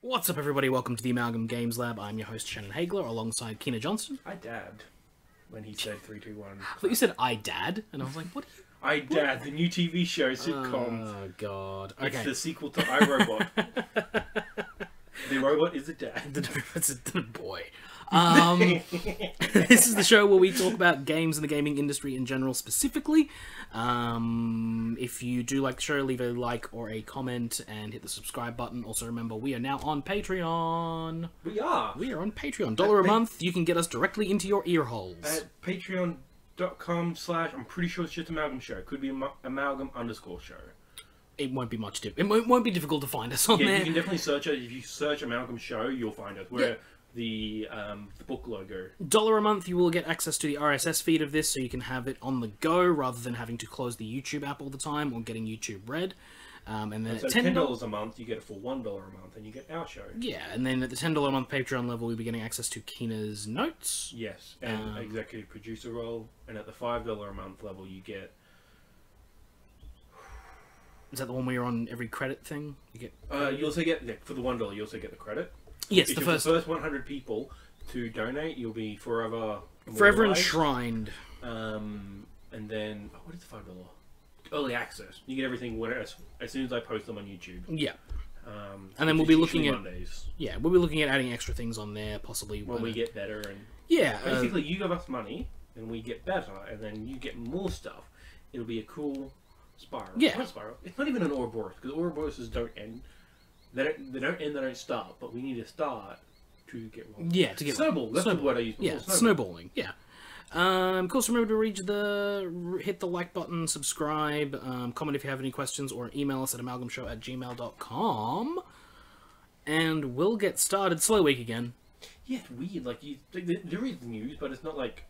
What's up, everybody? Welcome to the Amalgam Games Lab. I'm your host, Shannon Haegler, alongside Keena Johnson. I dabbed when he said 3, 2, 1. I thought you said I dad, and I was like, what? I Dad, the new TV show sitcom. Oh, God. Okay. It's the sequel to iRobot. The robot is a dad. It's a boy. This is the show where we talk about games and the gaming industry in general specifically. If you do like the show, leave a like or a comment and hit the subscribe button. Also remember, we are now on Patreon. We are. We are on Patreon. $1 a month, you can get us directly into your ear holes. At patreon.com/ I'm pretty sure it's just Amalgam Show. Could be Amalgam_show. It won't be much it won't be difficult to find us on there. You can definitely search it. If you search Amalgam Show, you'll find us. We're the book logo. $1 a month, you will get access to the RSS feed of this, so you can have it on the go rather than having to close the YouTube app all the time or getting YouTube Red. And then so at $10 a month, you get it for $1 a month, and you get our show. Yeah, and then at the $10 a month Patreon level, we'll be getting access to Keena's notes. Yes, and executive producer role. And at the $5 a month level, you get. Is that the one where you're on every credit thing? You get. You also get for the $1. You also get the credit. Yes, if the you're the first 100 people to donate, you'll be forever enshrined. And then what is the $5? Early access. You get everything as soon as I post them on YouTube. Yeah. And then we'll be looking at Mondays. Yeah, we'll be looking at adding extra things on there, possibly when we get better. And yeah, basically, you give us money, and we get better, and then you get more stuff. It'll be a cool spiral. Yeah, not spiral. It's not even an Ouroboros because Ouroboroses don't end. They don't end. They don't start. But we need to start to get one. Yeah, to get snowball. That's the word I used before. Yeah, snowballing. Yeah. Of course, remember to hit the like button, subscribe, comment if you have any questions, or email us at amalgamshow@gmail.com. And we'll get started. Slow week again. Yeah, it's weird. Like there is news, but it's not like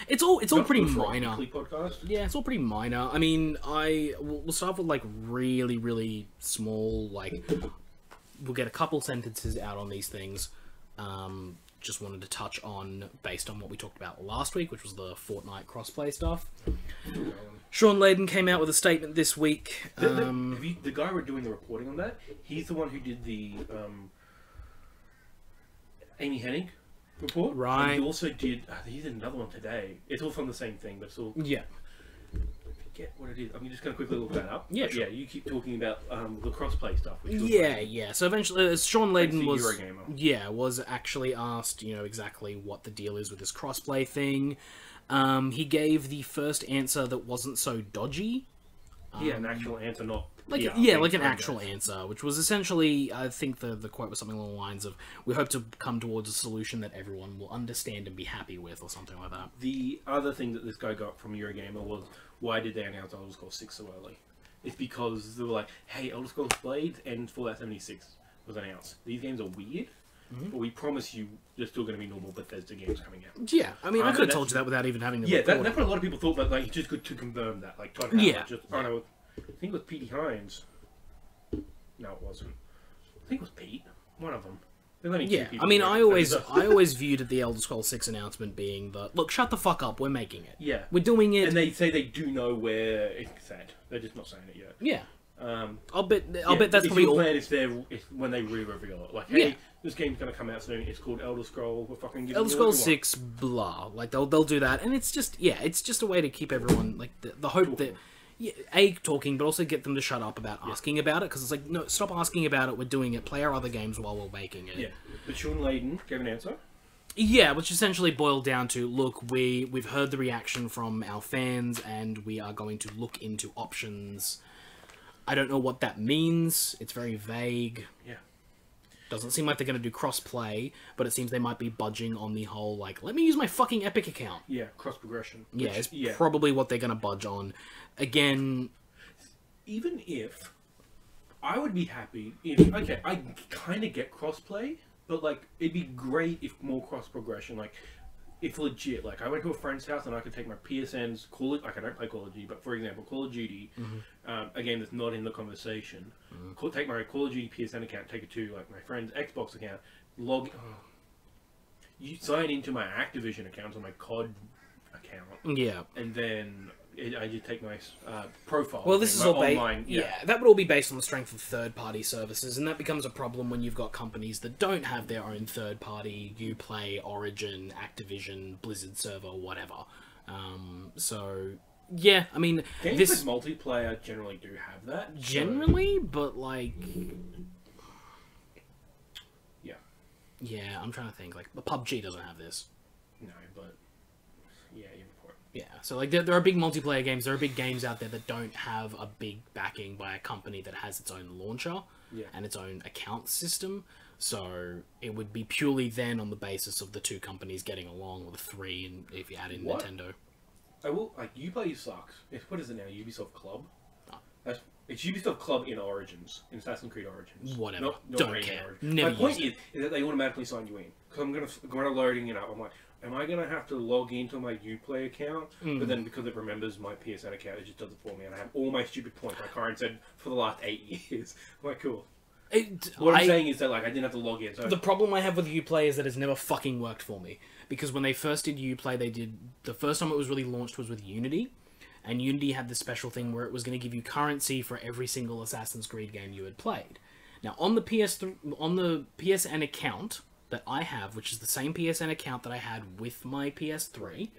it's all pretty minor. Podcast. Yeah, it's all pretty minor. I mean, we'll start with like really small. Like we'll get a couple sentences out on these things. Just wanted to touch on, based on what we talked about last week, which was the Fortnite crossplay stuff. Sean Layden came out with a statement this week. The guy we're doing the reporting on that, he's the one who did the Amy Hennig report. Right. And he also did, he did another one today. It's all from the same thing, but it's all... Yeah. Forget what it is. I'm just going to quickly look that up. Yeah, sure. Yeah, you keep talking about the crossplay stuff. Which yeah. So eventually, Sean Layden was actually asked, exactly what the deal is with this crossplay thing. He gave the first answer that wasn't so dodgy. Yeah, an actual answer, not... like an actual answer, which was essentially, I think the quote was something along the lines of, we hope to come towards a solution that everyone will understand and be happy with, or something like that. The other thing that this guy got from Eurogamer was, why did they announce Elder Scrolls 6 so early? It's because they were like, hey, Elder Scrolls Blades and Fallout 76 was announced. These games are weird, but we promise you they're still going to be normal Bethesda games coming out. Yeah, I mean, I could have told you that without even having to record that's what a lot of people thought, but like, just good to confirm that. Like, Todd Howard I think it was Pete Hines. No, it wasn't. I think it was Pete. One of them. Yeah, I mean, I always viewed the Elder Scrolls 6 announcement being the, look, shut the fuck up, we're making it. Yeah. We're doing it. And they say they do know where it's at. They're just not saying it yet. Yeah. I'll bet that's probably all. Plan is when they re-reveal it. Like, hey, this game's going to come out soon. It's called Elder Scrolls. We're fucking giving Elder Scrolls 6, blah. Like, they'll do that. And it's just, it's just a way to keep everyone, like, the hope that... Yeah, talking, but also get them to shut up about asking about it, because it's like, no, stop asking about it, we're doing it, play our other games while we're making it. Yeah, but Sean Layden gave an answer? Yeah, which essentially boiled down to, look, we've heard the reaction from our fans, and we are going to look into options. I don't know what that means, it's very vague. Yeah. Doesn't seem like they're going to do cross-play, but it seems they might be budging on the whole, like, let me use my fucking Epic account. Yeah, cross-progression. Yeah, it's probably what they're going to budge on. Again... Even if... I would be happy if... Okay, I kind of get cross-play, but, like, it'd be great if more cross-progression, like... It's legit. Like, I went to a friend's house and I could take my PSN's like, I don't play Call of Duty, but for example, Call of Duty, a game that's not in the conversation, take my Call of Duty PSN account, take it to, like, my friend's Xbox account, you sign into my Activision account on my COD account, Yeah. and then I just take my profile. Well, this is my all online. that would all be based on the strength of third-party services, and that becomes a problem when you've got companies that don't have their own third-party Uplay, Origin, Activision, Blizzard server, whatever. So yeah, I mean, Games this with multiplayer generally do have that. generally, but like, Yeah. yeah, I'm trying to think. Like, PUBG doesn't have this. No, but yeah, you're important. Yeah, so like there are big multiplayer games. There are big games out there that don't have a big backing by a company that has its own launcher and its own account system. So it would be purely then on the basis of the two companies getting along, or the three, and if you add in Nintendo. I will Uplay sucks. What is it now? Ubisoft Club. It's Ubisoft Club in Origins, in Assassin's Creed Origins. Whatever. Not Don't care. Origins. Never My point used is that they automatically sign you in. Because I'm gonna loading it up. I'm like, am I gonna have to log into my Uplay account? But then because it remembers my PSN account, it just does it for me, and I have all my stupid points, like Karen said, for the last 8 years. I'm like, cool. What I'm saying is that like I didn't have to log in. So the problem I have with Uplay is that it's never fucking worked for me. Because when they first did Uplay, the first time it was really launched was with Unity. And Unity had this special thing where it was going to give you currency for every single Assassin's Creed game you had played. Now, on the PSN account that I have, which is the same PSN account that I had with my PS3,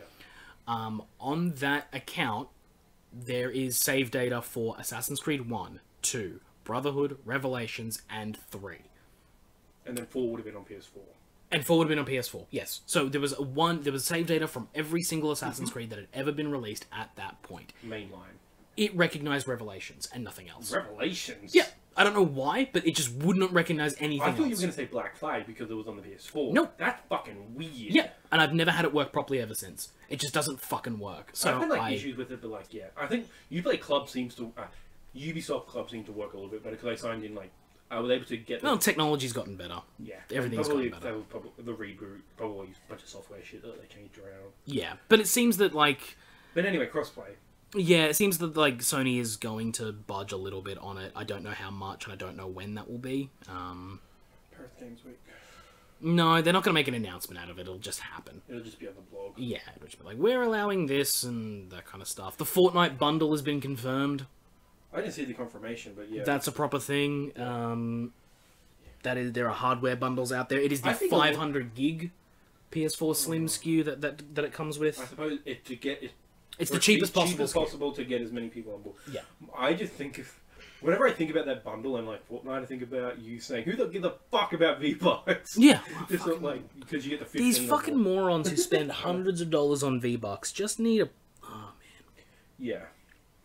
on that account, there is save data for Assassin's Creed 1, 2, Brotherhood, Revelations, and 3. And then 4 would have been on PS4. And 4 would have been on PS4, yes. So there was save data from every single Assassin's Creed that had ever been released at that point. Mainline. It recognized Revelations and nothing else. Revelations? Yeah. I don't know why, but it just would not recognize anything else. I thought you were going to say Black Flag because it was on the PS4. Nope. That's fucking weird. Yeah, and I've never had it work properly ever since. It just doesn't fucking work. So I've had issues with it, but like, yeah. I think Uplay Club seems to... Ubisoft Club seems to work a little bit better because I signed in, like... I was able to get... Well, technology's gotten better. Yeah. Everything's gotten better. That was probably the reboot, probably a bunch of software shit that they changed around. Yeah, but it seems that, like... But anyway, crossplay. Yeah, it seems that, like, Sony is going to budge a little bit on it. I don't know how much, and I don't know when that will be. Perth Games Week. No, they're not going to make an announcement out of it. It'll just happen. It'll just be on the blog. Yeah, it'll just be like, we're allowing this and that kind of stuff. The Fortnite bundle has been confirmed. I didn't see the confirmation, but yeah. That's a proper thing. There are hardware bundles out there. It is the 500 gig PS4 Slim SKU that it comes with. I suppose it's the cheapest possible to get as many people on board. Yeah. I just think whenever I think about that bundle and like Fortnite, I think about you saying, "Who the give a fuck about V-Bucks?" Yeah. Just sort of like because you get the 15 these fucking morons who spend hundreds of dollars on V-Bucks just need a. Oh man. Yeah.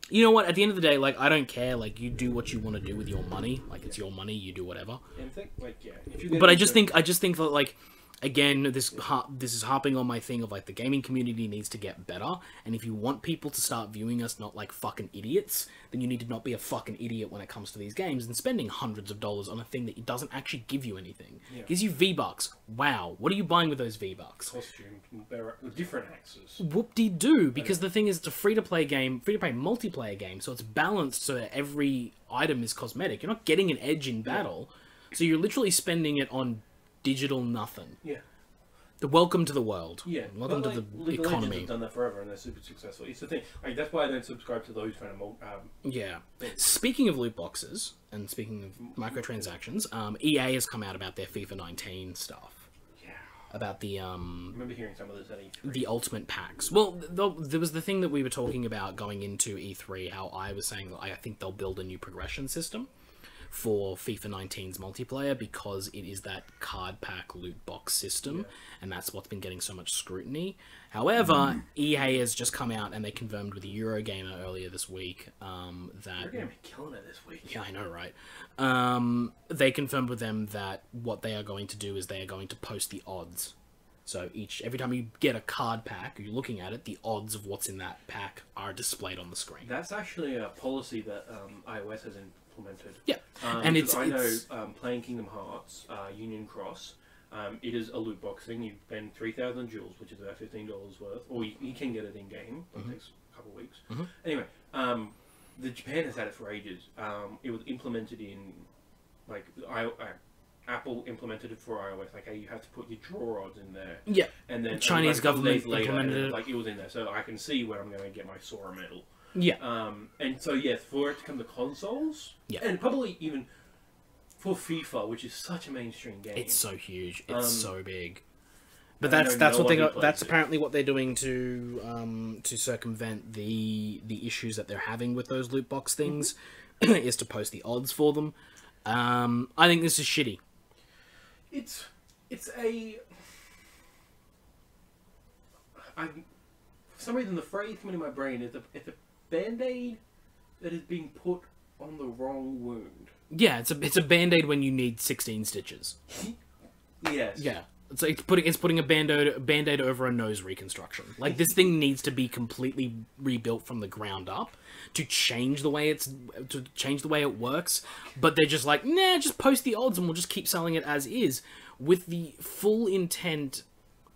You know what? At the end of the day, like, I don't care. Like, you do what you want to do with your money. Like, it's your money. You do whatever. And think, like, yeah. But I just think that, like, again, this is harping on my thing of, like, the gaming community needs to get better. And if you want people to start viewing us not like fucking idiots, then you need to not be a fucking idiot when it comes to these games and spending hundreds of dollars on a thing that doesn't actually give you anything. Yeah. It gives you V-Bucks. Wow. What are you buying with those V-Bucks? Costumes. They're different axes. Whoop-de-doo. Because the thing is, it's a free-to-play game, free-to-play multiplayer game, so it's balanced so that every item is cosmetic. You're not getting an edge in battle, so you're literally spending it on digital nothing. Yeah. Welcome to the world. Yeah. Welcome to the economy. Have done that forever and they're super successful. It's the thing. Like, that's why I don't subscribe to those kind of yeah. Speaking of loot boxes and speaking of microtransactions, EA has come out about their FIFA 19 stuff. Yeah. About the I remember hearing some of this at E3. The ultimate packs. Well, there was the thing that we were talking about going into E3, how I was saying that I think they'll build a new progression system for FIFA 19's multiplayer because it is that card pack loot box system, and that's what's been getting so much scrutiny. However, EA has just come out and they confirmed with Eurogamer earlier this week that... Eurogamer killing it this week. Yeah, I know, right? They confirmed with them that what they are going to do is they are going to post the odds. So every time you get a card pack, or you're looking at it, the odds of what's in that pack are displayed on the screen. That's actually a policy that iOS has implemented. Yeah, and it's playing Kingdom Hearts Union Cross. It is a loot box thing. You spend 3,000 jewels, which is about $15 worth, or you can get it in game. It takes a couple of weeks. Anyway, the Japan has had it for ages. It was implemented in like Apple implemented it for iOS. Like, hey, you have to put your draw odds in there. Yeah. And then Chinese like, a couple government days later, implemented and it. like it was in there, so I can see where I'm going to get my Sora medal. Yeah. And so yes, for it to come to consoles, Yeah. and probably even for FIFA, which is such a mainstream game. It's so huge. It's so big. But I that's know what no one who they plays that's it. apparently what they're doing to circumvent the issues that they're having with those loot box things, is to post the odds for them. I think this is shitty. It's a. For some reason, the phrase coming in my brain is it's a band-aid that is being put on the wrong wound. Yeah, it's a band-aid when you need 16 stitches. Yes. Yeah. It's putting a band-aid over a nose reconstruction. Like, this thing needs to be completely rebuilt from the ground up to change the way it works. But they're just like, nah, just post the odds and we'll just keep selling it as is. With the full intent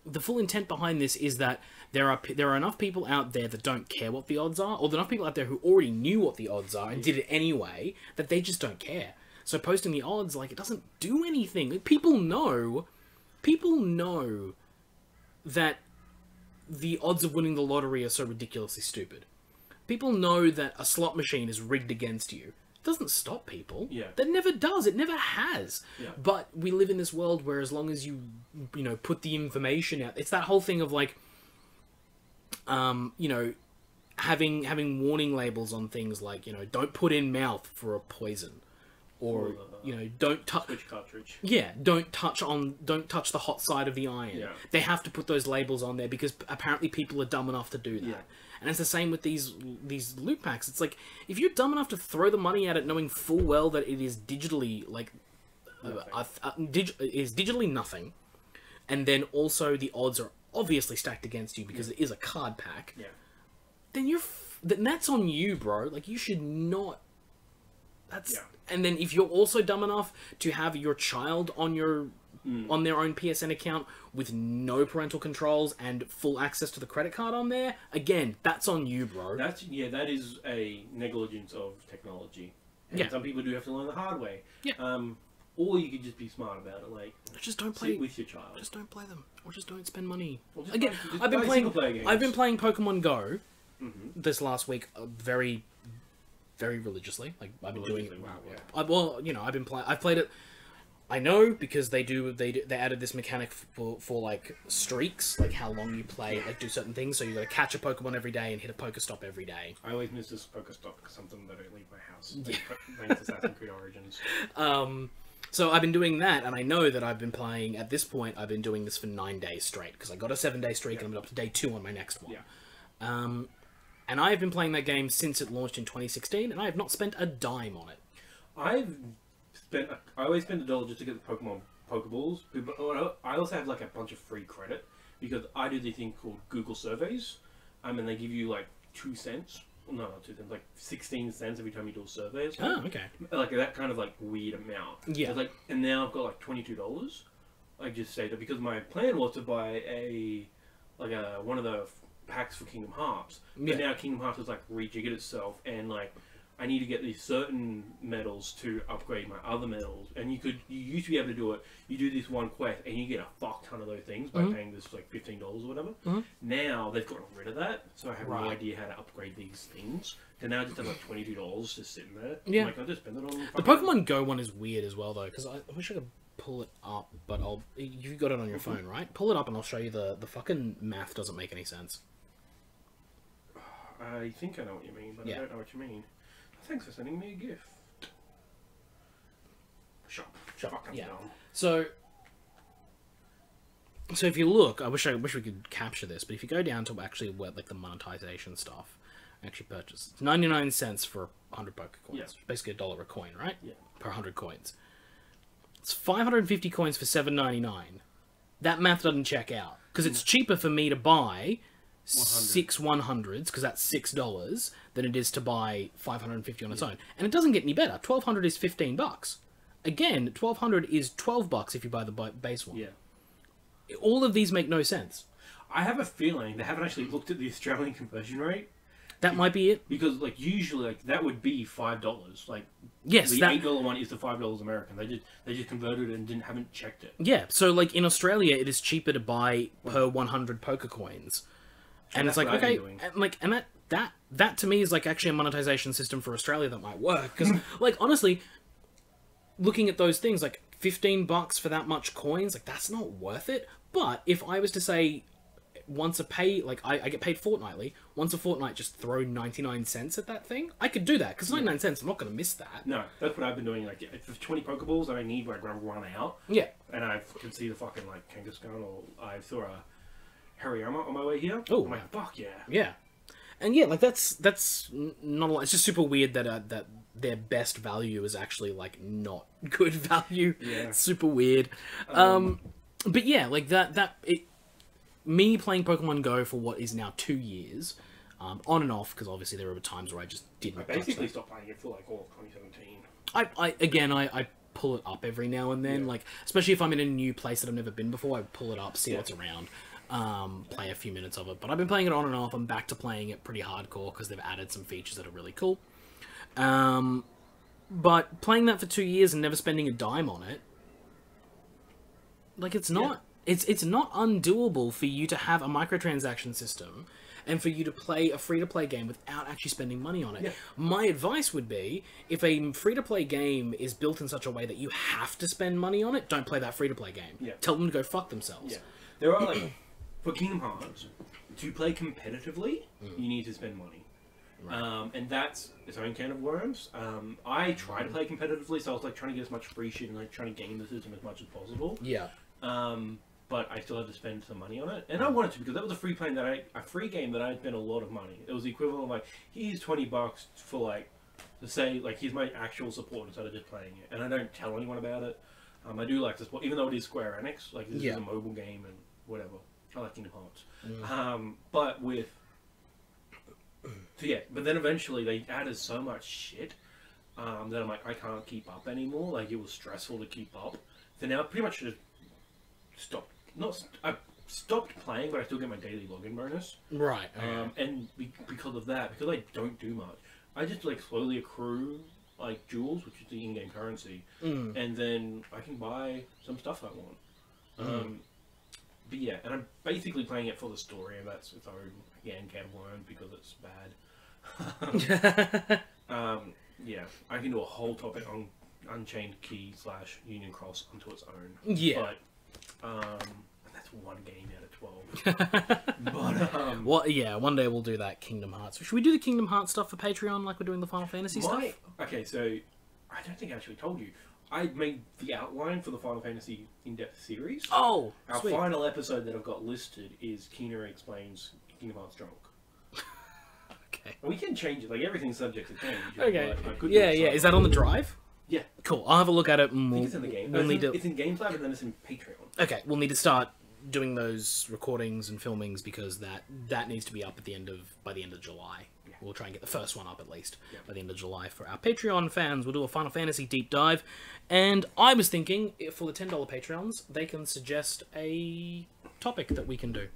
behind this is that there are enough people out there that don't care what the odds are, or there are enough people out there who already knew what the odds are and did it anyway, that they just don't care. So posting the odds, like, it doesn't do anything. Like, people know that the odds of winning the lottery are so ridiculously stupid. People know that a slot machine is rigged against you. It doesn't stop people. Yeah. That never does. It never has. Yeah. But we live in this world where as long as you put the information out, it's that whole thing of like, having warning labels on things like, don't put in mouth for a poison. Or, don't touch... Switch cartridge. Yeah, don't touch the hot side of the iron. Yeah. They have to put those labels on there because apparently people are dumb enough to do that. Yeah. And it's the same with these loot packs. It's like, if you're dumb enough to throw the money at it knowing full well that it is digitally, like... is digitally nothing, and then also the odds are obviously stacked against you because it is a card pack, then then that's on you, bro. Like, you should not... And then if you're also dumb enough to have your child on on their own PSN account with no parental controls and full access to the credit card on there, again, that's on you, bro. That is a negligence of technology. And some people do have to learn the hard way. Yeah. Or you could just be smart about it, like just don't play sit with your child. Just don't play them, or just don't spend money. Or just Again, just I've been play playing. single-player games. I've been playing Pokemon Go this last week, very, very religiously. Like, I've been doing it. Wow, I've been playing. I've played it. I know because they added this mechanic for like streaks, like how long you play, like do certain things. So you got to catch a Pokemon every day and hit a Pokestop every day. I always miss this Pokestop because sometimes I don't leave my house. Thanks to Assassin's Creed Origins. So I've been doing that, and I know that I've been playing, at this point, I've been doing this for 9 days straight, because I got a 7-day streak, and I'm up to day 2 on my next one. Yeah. And I have been playing that game since it launched in 2016, and I have not spent a dime on it. I always spend $1 just to get the Pokemon Pokeballs, but I also have like a bunch of free credit, because I do this thing called Google Surveys, and they give you like 2 cents. No, not 2 cents, like 16 cents every time you do a survey. Oh, okay. Like that kind of like weird amount. Yeah. It's like, and now I've got like $22. I just say that because my plan was to buy one of the packs for Kingdom Hearts. But now Kingdom Hearts is like rejiggered itself, and like I need to get these certain medals to upgrade my other medals. And you used to be able to do it. You do this one quest and you get a fuck ton of those things by paying this like $15 or whatever. Now they've gotten rid of that, so I have no idea how to upgrade these things. So now I just have like $22 just sitting there. Yeah. I'm like, I'll just spend it on The Pokemon Go one is weird as well, though, because I wish I could pull it up, but you've got it on your phone, right? Pull it up and I'll show you the fucking math doesn't make any sense. I think I know what you mean, but I don't know what you mean. Thanks for sending me a gift. Shop. Yeah. So if you look, I wish we could capture this, but if you go down to actually where like the monetization stuff, actually purchase, it's 99 cents for 100 Pokecoins. Yeah. Basically $1 a coin, right? Yeah. Per 100 coins. It's 550 coins for $7.99. That math doesn't check out because it's cheaper for me to buy 6 100s, because that's $6, than it is to buy 550 on its own. And it doesn't get any better. 1200 is $15. Again, 1200 is $12 if you buy the base one. Yeah. All of these make no sense. I have a feeling they haven't actually looked at the Australian conversion rate. That might be it. Because like usually like that would be $5. Like Yes, the that... $8 one is the $5 American. They just converted it and haven't checked it. Yeah, so like in Australia, it is cheaper to buy per 100 poker coins, and it's like okay, and that to me is like actually a monetization system for Australia that might work because like honestly, looking at those things like $15 for that much coins, like that's not worth it. But if I was to say once a pay, like I get paid fortnightly, once a fortnight, just throw 99 cents at that thing, I could do that because 99 cents, I'm not going to miss that. No, that's what I've been doing. Like for 20 Pokeballs that I need like when I run out. Yeah. And I can see the fucking like Kangaskhan or I saw a Hariyama on my way here. Oh, I'm like, fuck yeah. Yeah. And yeah, like that's not a lot. It's just super weird that that their best value is actually like not good value. Yeah. It's super weird. But yeah, like me playing Pokemon Go for what is now 2 years, on and off, because obviously there were times where I just didn't. I basically stopped playing it for like all of 2017. I pull it up every now and then, like especially if I'm in a new place that I've never been before, I pull it up, see what's around. Play a few minutes of it, but I've been playing it on and off. I'm back to playing it pretty hardcore because they've added some features that are really cool. But playing that for 2 years and never spending a dime on it, like it's not it's not undoable for you to have a microtransaction system and for you to play a free-to-play game without actually spending money on it. Yeah. My advice would be, if a free-to-play game is built in such a way that you have to spend money on it, don't play that free-to-play game. Yeah. Tell them to go fuck themselves. Yeah. There are like for Kingdom Hearts, to play competitively, you need to spend money. Right. And that's its own can of worms. I try to play competitively, so I was like trying to get as much free shit and like trying to game the system as much as possible. Yeah. But I still had to spend some money on it, and I wanted to because that was a free game that I had spent a lot of money. It was the equivalent of like, here's $20 for like, to say like here's my actual support instead of just playing it, and I don't tell anyone about it. I do like to support, even though it is Square Enix, like this is a mobile game and whatever. I like Kingdom Hearts, but with but then eventually they added so much shit that I'm like, I can't keep up anymore. Like it was stressful to keep up. So now I pretty much just stopped. I stopped playing, but I still get my daily login bonus. Right. And because of that, because I don't do much, I just like slowly accrue like jewels, which is the in-game currency, and then I can buy some stuff I want. But yeah, and I'm basically playing it for the story, and that's its own again can of worms because it's bad. Yeah, I can do a whole topic on Unchained Key / Union Cross onto its own. Yeah. But that's one game out of 12. But well, yeah, one day we'll do that Kingdom Hearts. Should we do the Kingdom Hearts stuff for Patreon like we're doing the Final Fantasy stuff? Okay, so I don't think I actually told you. I made the outline for the Final Fantasy in-depth series. Oh, our sweet. final episode that I've got listed is Keena explains Kingdom Hearts drunk. Okay. And we can change it. Like everything's subject to change. Okay. Yeah. Is that on the drive? Yeah. Cool. I'll have a look at it. And I think it's in the game. It's in Games Lab and then it's in Patreon. Okay. We'll need to start doing those recordings and filmings because that needs to be up by the end of July. Yeah. We'll try and get the first one up at least by the end of July for our Patreon fans. We'll do a Final Fantasy deep dive. And I was thinking, for the $10 Patreons, they can suggest a topic that we can do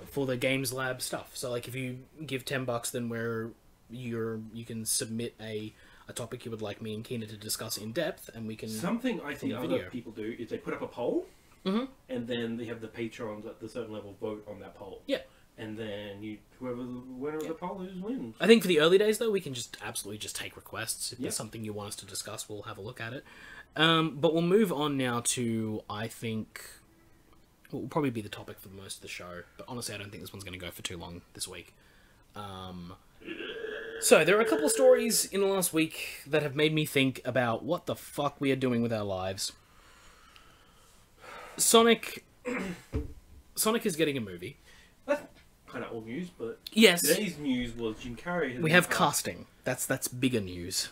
for the Games Lab stuff. So, like, if you give $10, then you can submit a topic you would like me and Keena to discuss in depth, and we can. Something I see other people do is they put up a poll, and then they have the patrons at the certain level vote on that poll. Yeah. And then whoever the winner of the poll is wins. I think for the early days, though, we can just absolutely just take requests. If there's something you want us to discuss, we'll have a look at it. But we'll move on now to, I think, what will probably be the topic for most of the show. But honestly, I don't think this one's going to go for too long this week. So, there are a couple of stories in the last week that have made me think about what the fuck we are doing with our lives. Sonic is getting a movie. That's kind of old news, but yes. Today's news was Jim Carrey. We have casting. That's bigger news.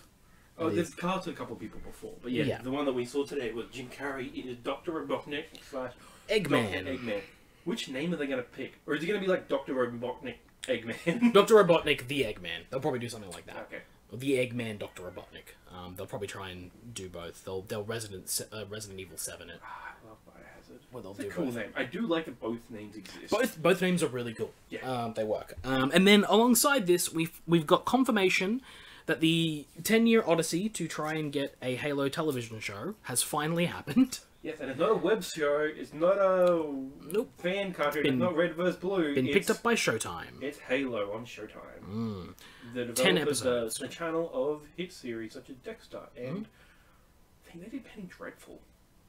Oh, they've cast a couple of people before, but yeah, the one that we saw today was Jim Carrey in Dr. Robotnik / Eggman. Eggman. Which name are they going to pick? Or is it going to be like Dr. Robotnik Eggman? Dr. Robotnik the Eggman. They'll probably do something like that. Okay. the Eggman Dr. Robotnik. They'll probably try and do both. They'll Resident Evil 7 it. I love Biohazard. Well, they'll It's a do cool both. name. I do like that both names exist. Both names are really cool. Yeah. They work. And then alongside this, we've got confirmation that the 10-year odyssey to try and get a Halo television show has finally happened. Yes, and it's not a web show. It's not a fan cartoon. It's not Red vs. Blue. Been picked up by Showtime. It's Halo on Showtime. The 10 developers, episodes. the channel of hit series such as Dexter, and I think they did Penny Dreadful.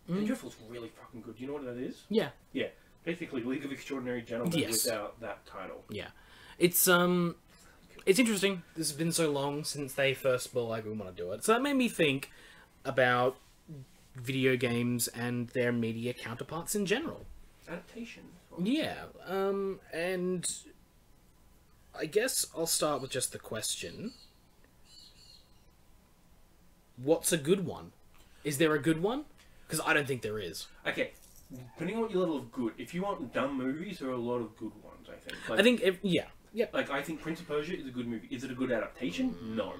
Penny Dreadful's really fucking good. Do you know what that is? Yeah. Yeah, basically League of Extraordinary Gentlemen Yes. without that title. Yeah. It's interesting. This has been so long since they first were like, we want to do it. So that made me think about video games and their media counterparts in general. Adaptation. Yeah. And I guess I'll start with just the question. What's a good one? Is there a good one? Because I don't think there is. Okay, depending on what your level of good. If you want dumb movies, there are a lot of good ones. I think. Like, I think, yeah. Like, I think Prince of Persia is a good movie. Is it a good adaptation? No.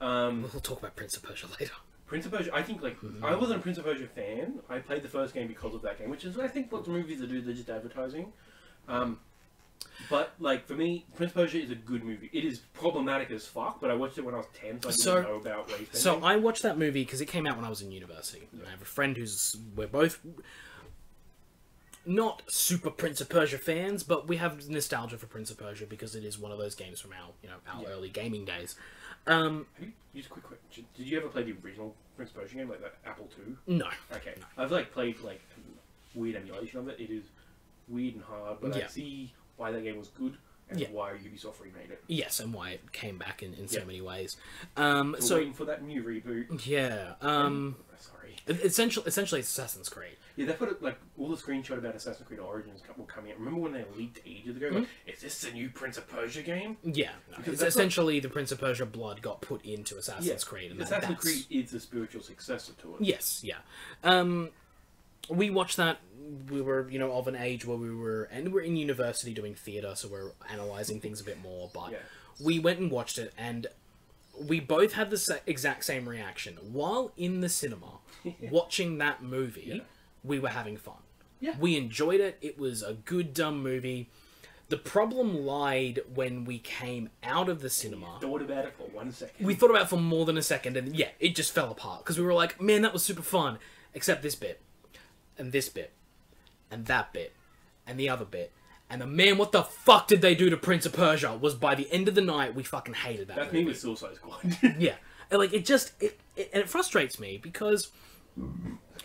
We'll talk about Prince of Persia later. Prince of Persia, I think, like, I wasn't a Prince of Persia fan. I played the first game because of that game, which is, I think, lots of movies that do, they're just advertising. But, like, for me, Prince of Persia is a good movie. It is problematic as fuck, but I watched it when I was 10, so I didn't know about race. So I watched that movie because it came out when I was in university. And I have a friend we're both not super Prince of Persia fans, but we have nostalgia for Prince of Persia because it is one of those games from our early gaming days. Have you, just a quick question, did you ever play the original Prince of Persia game, like the Apple II? No. Okay. I've, like, played, like, weird emulation of it. It is weird and hard, but I see why that game was good and why Ubisoft remade it. Yes, and why it came back in so many ways. So waiting for that new reboot. Yeah. Sorry. Essentially, it's Assassin's Creed. Yeah, they put it, like, all the screenshot about Assassin's Creed Origins were coming out. Remember when they leaked ages ago? Like, is this the new Prince of Persia game? Yeah. No, it's essentially the Prince of Persia blood got put into Assassin's Creed. And Assassin's Creed is the spiritual successor to it. Yes, yeah. We watched that. We were, of an age where we're in university doing theatre, so we're analysing things a bit more, but we went and watched it, and we both had the exact same reaction. While in the cinema, watching that movie, we were having fun. Yeah. We enjoyed it. It was a good, dumb movie. The problem lied when we came out of the cinema. Thought about it for 1 second. We thought about it for more than a second, and it just fell apart. Because we were like, man, that was super fun. Except this bit. And this bit. And that bit. And the other bit. And the man, what the fuck did they do to Prince of Persia? Was by the end of the night, we fucking hated that That's movie. me with Suicide Squad. Yeah. And like, it frustrates me because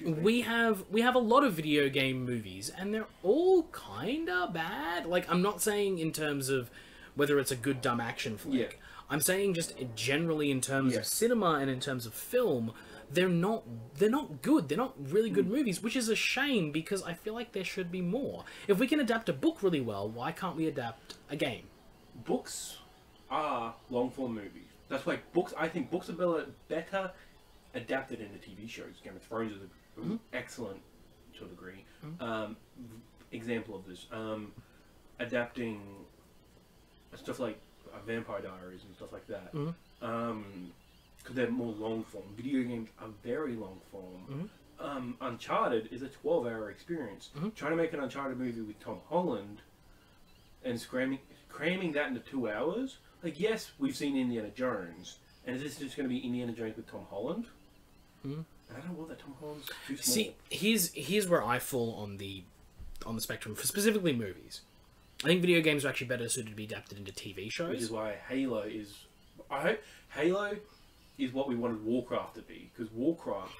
we have a lot of video game movies and they're all kinda bad. Like, I'm not saying in terms of whether it's a good dumb action flick. Yeah. I'm saying just generally in terms of cinema and in terms of film, they're not good. They're not really good movies, which is a shame because I feel like there should be more. If we can adapt a book really well, why can't we adapt a game? Books are long-form movies. That's why I think books are better adapted into TV shows. Game of Thrones is an excellent, to a degree, example of this. Adapting stuff like Vampire Diaries and stuff like that. Because they're more long form. Video games are very long form. Uncharted is a 12-hour experience. Trying to make an Uncharted movie with Tom Holland and cramming that into 2 hours. Like, yes, we've seen Indiana Jones, and is this just going to be Indiana Jones with Tom Holland? And I don't want that. Tom Holland's too small. See, here's where I fall on the spectrum for specifically movies. I think video games are actually better suited to be adapted into TV shows. Which is why Halo is... I hope Halo is what we wanted Warcraft to be. Because Warcraft...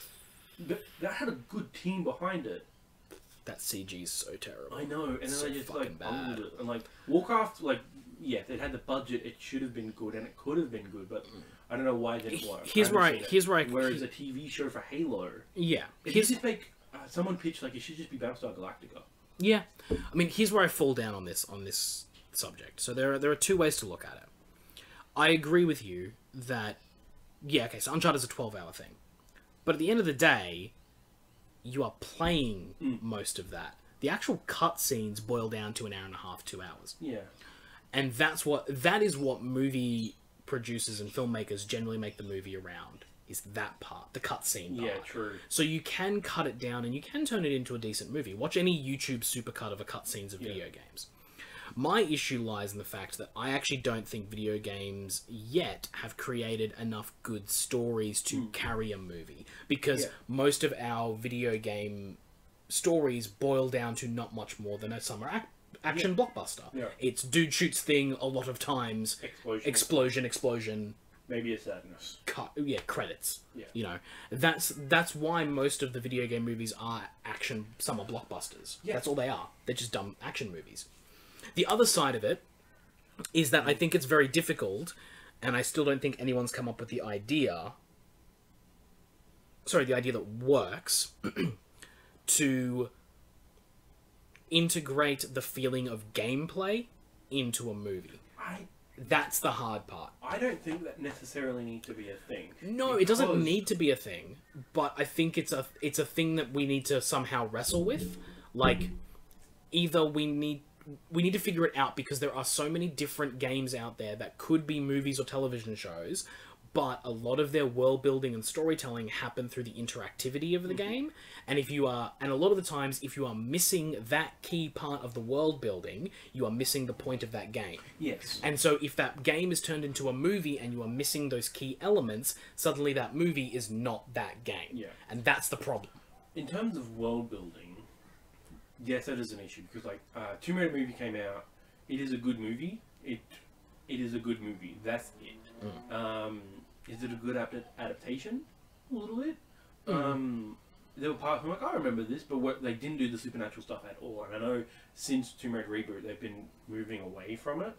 That had a good team behind it. That CG's so terrible. I know. And then so they just, fucking bad. it. And, like, Warcraft, like... Yeah, it had the budget. It should have been good. And it could have been good. But I don't know why it didn't work. Whereas a TV show for Halo... Yeah. It should just make... someone pitched, like, it should just be Battlestar Galactica. Yeah, I mean, here's where I fall down on this subject. So there are two ways to look at it. I agree with you that, so Uncharted is a 12-hour thing. But at the end of the day, you are playing most of that. The actual cutscenes boil down to an hour and a half, 2 hours. Yeah. And that is what movie producers and filmmakers generally make the movie around is that part, the cutscene part. Yeah, true. So you can cut it down and you can turn it into a decent movie. Watch any YouTube supercut of a cutscenes of video games. My issue lies in the fact that I actually don't think video games yet have created enough good stories to carry a movie. Because most of our video game stories boil down to not much more than a summer action blockbuster. Yeah. It's dude shoots thing a lot of times. Explosion. Maybe a sadness. Credits. Yeah. You know, that's why most of the video game movies are action summer blockbusters. Yeah. That's all they are. They're just dumb action movies. The other side of it is that I think it's very difficult, and I still don't think anyone's come up with the idea that works, to integrate the feeling of gameplay into a movie. That's the hard part. I don't think that necessarily needs to be a thing. No, it doesn't need to be a thing, but I think it's a thing that we need to somehow wrestle with. Like, either we need to figure it out, because there are so many different games out there that could be movies or television shows, but a lot of their world building and storytelling happen through the interactivity of the game. And a lot of the times, if you are missing that key part of the world building, you are missing the point of that game. Yes. And so if that game is turned into a movie and you are missing those key elements, suddenly that movie is not that game. Yeah. And that's the problem. In terms of world building, yes, that is an issue, because like Tomb Raider movie came out. It is a good movie. It is a good movie. That's it. Is it a good adaptation? A little bit. There were parts where I'm like, I remember this, but they didn't do the supernatural stuff at all. And I know since Tomb Raider reboot, they've been moving away from it.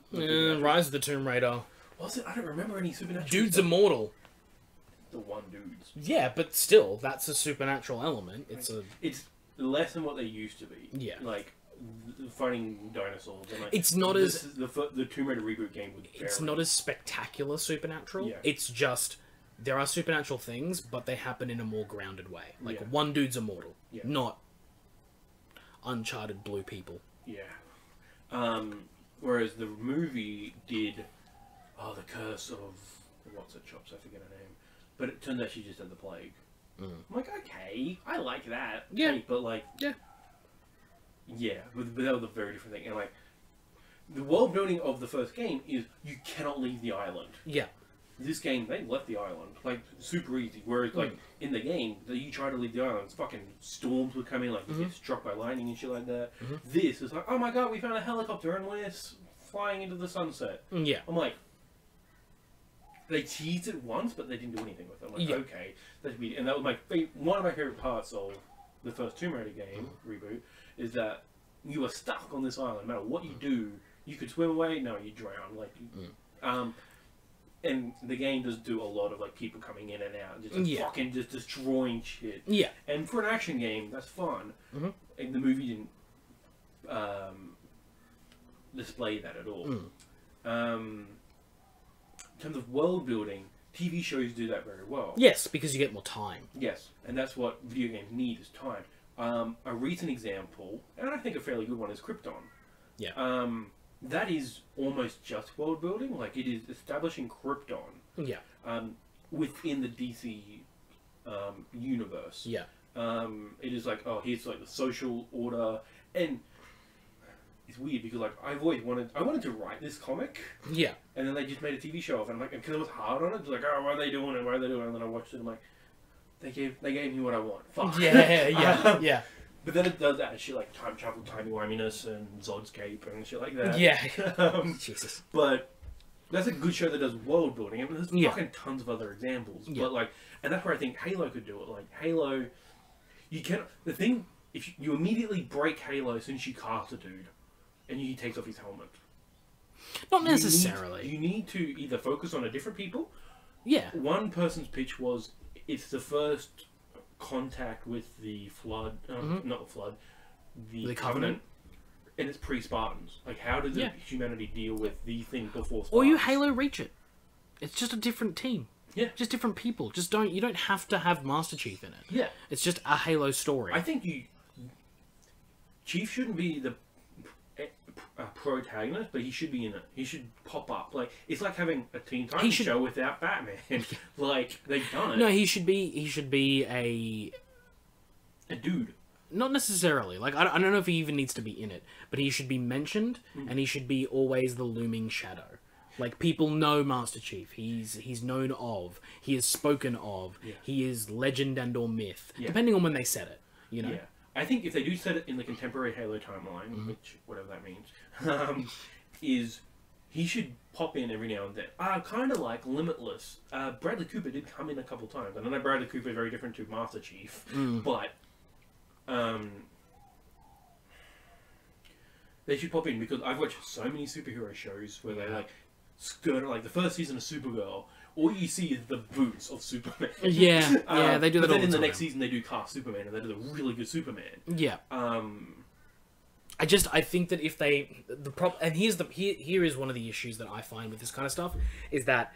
Rise of the Tomb Raider. Was it? I don't remember any supernatural. Dude's stuff. immortal. The one dude's. Yeah, but still, that's a supernatural element. It's less than what they used to be. Yeah. Like fighting dinosaurs. And like, it's not as the Tomb Raider reboot game was. It's not as spectacular supernatural. Yeah. It's just there are supernatural things, but they happen in a more grounded way. Like one dude's immortal, not Uncharted blue people. Yeah. Whereas the movie did, the curse of what's it, Chops? I forget her name. But it turns out she just had the plague. I'm like, okay, I like that. Yeah. Hey, but like, yeah, but that was a very different thing. And like, the world building of the first game is you cannot leave the island. Yeah. This game, they left the island, like, super easy. Whereas, like, in the game, you try to leave the island, fucking storms would come in, like, you get struck by lightning and shit like that. This is like, oh my god, we found a helicopter and we're flying into the sunset. Yeah. I'm like, they teased it once, but they didn't do anything with it. I'm like, okay, that's weird. And that was one of my favorite parts of the first Tomb Raider game, reboot, is that you are stuck on this island. No matter what you do, you could swim away, no, you drown. Like, and the game does do a lot of like people coming in and out, just fucking just destroying shit. Yeah. And for an action game, that's fun. And the movie didn't display that at all. In terms of world building, TV shows do that very well. Yes, because you get more time. Yes, and that's what video games need, is time. A recent example, and I think a fairly good one, is Krypton. Yeah. That is almost just world building. Like, it is establishing Krypton. Yeah. Within the DC universe. Yeah. It is like, oh, here's like the social order, and it's weird because like I wanted to write this comic. Yeah. And then they just made a TV show of it. And like, because it was hard on it, it's like, oh, why are they doing it? Why are they doing it? And then I watched it. And I'm like, they gave me what I want. Fuck. Yeah. Yeah. But then it does add shit like time travel, timey-wiminess, and Zod's Cape and shit like that. Yeah. Jesus. But that's a good show that does world building. I mean, there's fucking tons of other examples. Yeah. But like, and that's where I think Halo could do it. Like Halo, you can if you immediately break Halo as soon as you cast a dude, and he takes off his helmet. Not necessarily. You need to either focus on a different people. Yeah. One person's pitch was it's the first contact with the flood, not the flood, the Covenant, and it's pre-Spartans. Like, how did humanity deal with the thing before Spartans? Or you Halo Reach it. It's just a different team. Yeah. Just different people. You don't have to have Master Chief in it. Yeah. It's just a Halo story. I think Chief shouldn't be the a protagonist, but he should be in it. He should pop up. Like, it's like having a Teen Titans show without Batman. Like, they've done it. No, he should be a dude. Not necessarily. Like, I don't know if he even needs to be in it, but he should be mentioned, and he should be always the looming shadow. Like, people know Master Chief. He's known of. He is spoken of. Yeah. He is legend and or myth, depending on when they said it. You know. Yeah. I think if they do set it in the contemporary Halo timeline, which whatever that means, is he should pop in every now and then. Kind of like Limitless. Bradley Cooper did come in a couple times. I know Bradley Cooper is very different to Master Chief, but they should pop in because I've watched so many superhero shows where they like skirt like the first season of Supergirl. All you see is the boots of Superman. Yeah, they do that all the time. But then in the next season they do cast Superman and they do a really good Superman. Yeah. I think that if they and here is one of the issues that I find with this kind of stuff is that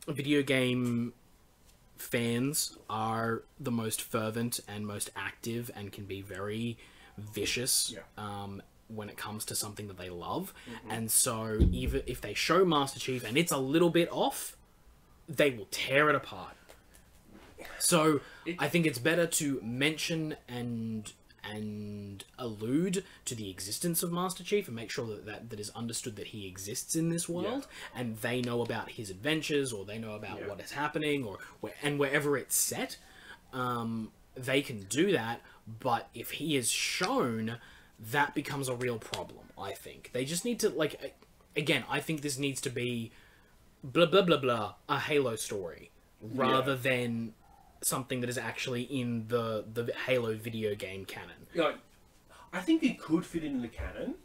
video game fans are the most fervent and most active and can be very vicious when it comes to something that they love. And so even if they show Master Chief and it's a little bit off, they will tear it apart. So I think it's better to mention and allude to the existence of Master Chief and make sure that is understood that he exists in this world and they know about his adventures or they know about what is happening or wherever it's set. They can do that, but if he is shown, that becomes a real problem, I think. They just need to, like, again, I think this needs to be blah, blah, blah, blah, a Halo story, rather than something that is actually in the Halo video game canon. Yeah, I think it could fit in the canon.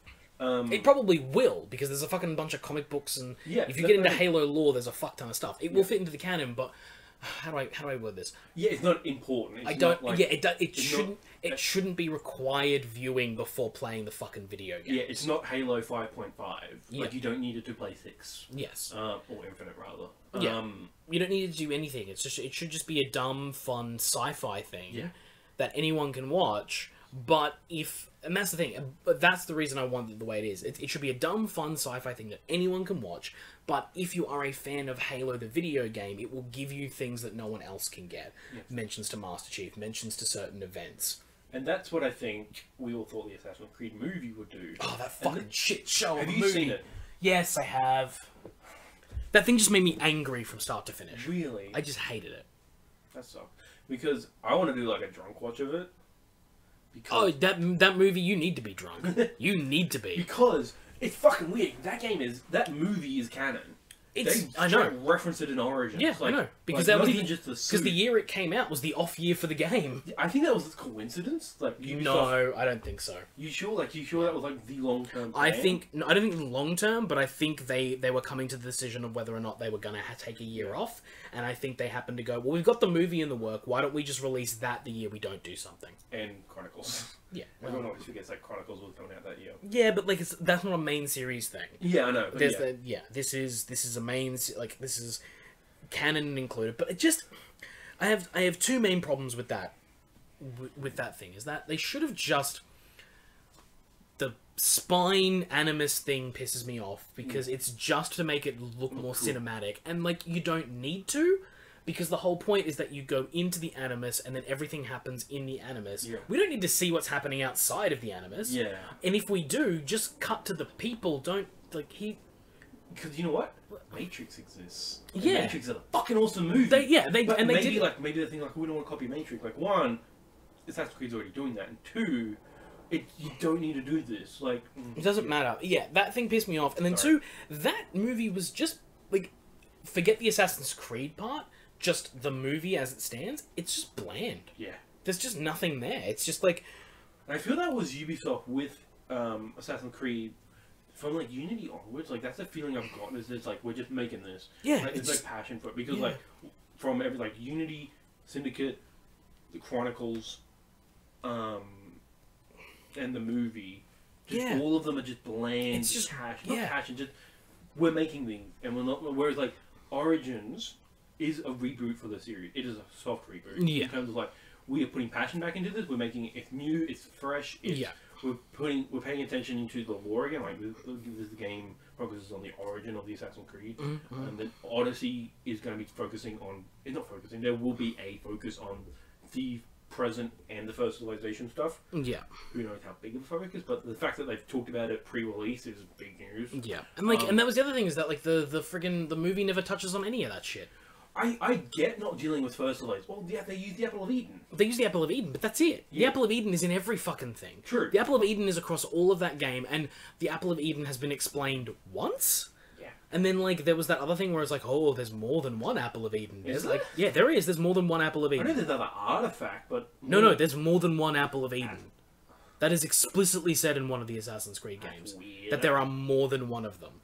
It probably will, because there's a fucking bunch of comic books, and if you get into Halo lore, there's a fuck ton of stuff. It will fit into the canon, but how do I word this? Yeah, it's not important. It's it shouldn't be required viewing before playing the fucking video game. Yeah, it's not Halo 5.5. Like, you don't need it to play 6. Yes. Or Infinite, rather. You don't need to do anything. It should just be a dumb, fun sci-fi thing that anyone can watch. But and that's the thing, but that's the reason I want it the way it is. It should be a dumb, fun sci-fi thing that anyone can watch, but if you are a fan of Halo the video game, it will give you things that no one else can get. Yes. Mentions to Master Chief, mentions to certain events. And that's what I think we all thought the Assassin's Creed movie would do. Oh, that fucking shit show of a movie. Have you seen it? Yes, I have. That thing just made me angry from start to finish. Really? I just hated it. That sucked. Because I want to do like a drunk watch of it. Because that movie, you need to be drunk. You need to be. Because it's fucking weird. That movie is canon. I know. Reference it in Origins. Yeah, I know. Because that was because the year it came out was the off year for the game. I think that was a coincidence. Like, no, I don't think so. You sure? Like, you sure that was like the long term? I don't think long term, but I think they were coming to the decision of whether or not they were going to take a year off, and I think they happened to go, well, we've got the movie in the work. Why don't we just release that the year we don't do something? And Chronicles. Yeah, everyone always forgets that Chronicles was coming out that year. Yeah, but like that's not a main series thing. Yeah, I know. This is a main, like, this is canon included, but it just I have two main problems with that thing is that they should have just the spine animus thing pisses me off because it's just to make it look more cinematic, and like you don't need to. Because the whole point is that you go into the Animus and then everything happens in the Animus. Yeah. We don't need to see what's happening outside of the Animus. Yeah. And if we do, just cut to the people. Don't, like, Because you know what? Matrix exists. And yeah. Matrix is a fucking awesome movie. Maybe they maybe they think, like, we don't want to copy Matrix. Like, one, Assassin's Creed's already doing that. And two, you don't need to do this. Like... It doesn't matter. Yeah, that thing pissed me off. And then two, that movie was just, like, forget the Assassin's Creed part. Just the movie as it stands, it's just bland. Yeah. There's just nothing there. It's just like... I feel that was Ubisoft with Assassin's Creed from, like, Unity onwards. Like, that's the feeling I've gotten, is it's like, we're just making this. Yeah. Like, it's like passion for it. Because, like, from every, like, Unity, Syndicate, the Chronicles, and the movie, just all of them are just bland. It's just passion. Not passion, just, we're making things. And we're not... Whereas, like, Origins... is a reboot for the series. It is a soft reboot. Yeah. In terms of, like, we are putting passion back into this. We're making it, it's new, it's fresh. We're paying attention into the lore again. Like this game focuses on the origin of the Assassin's Creed, and then Odyssey is going to be focusing on. It's not focusing. There will be a focus on the present and the first civilization stuff. Yeah. Who knows how big of a focus, but the fact that they've talked about it pre-release is big news. Yeah, and and that was the other thing, is that like the movie never touches on any of that shit. I get not dealing with first civilization. Well, yeah, they use the Apple of Eden. They use the Apple of Eden, but that's it. Yeah. The Apple of Eden is in every fucking thing. True. The Apple of Eden is across all of that game, and the Apple of Eden has been explained once. Yeah. And then, like, there was that other thing where it's like, oh, there's more than one Apple of Eden. Is There's, there? yeah, there is. There's more than one Apple of Eden. I know there's another artifact, but... No, there's more than one Apple of Eden. That is explicitly said in one of the Assassin's Creed games. Weird. That there are more than one of them.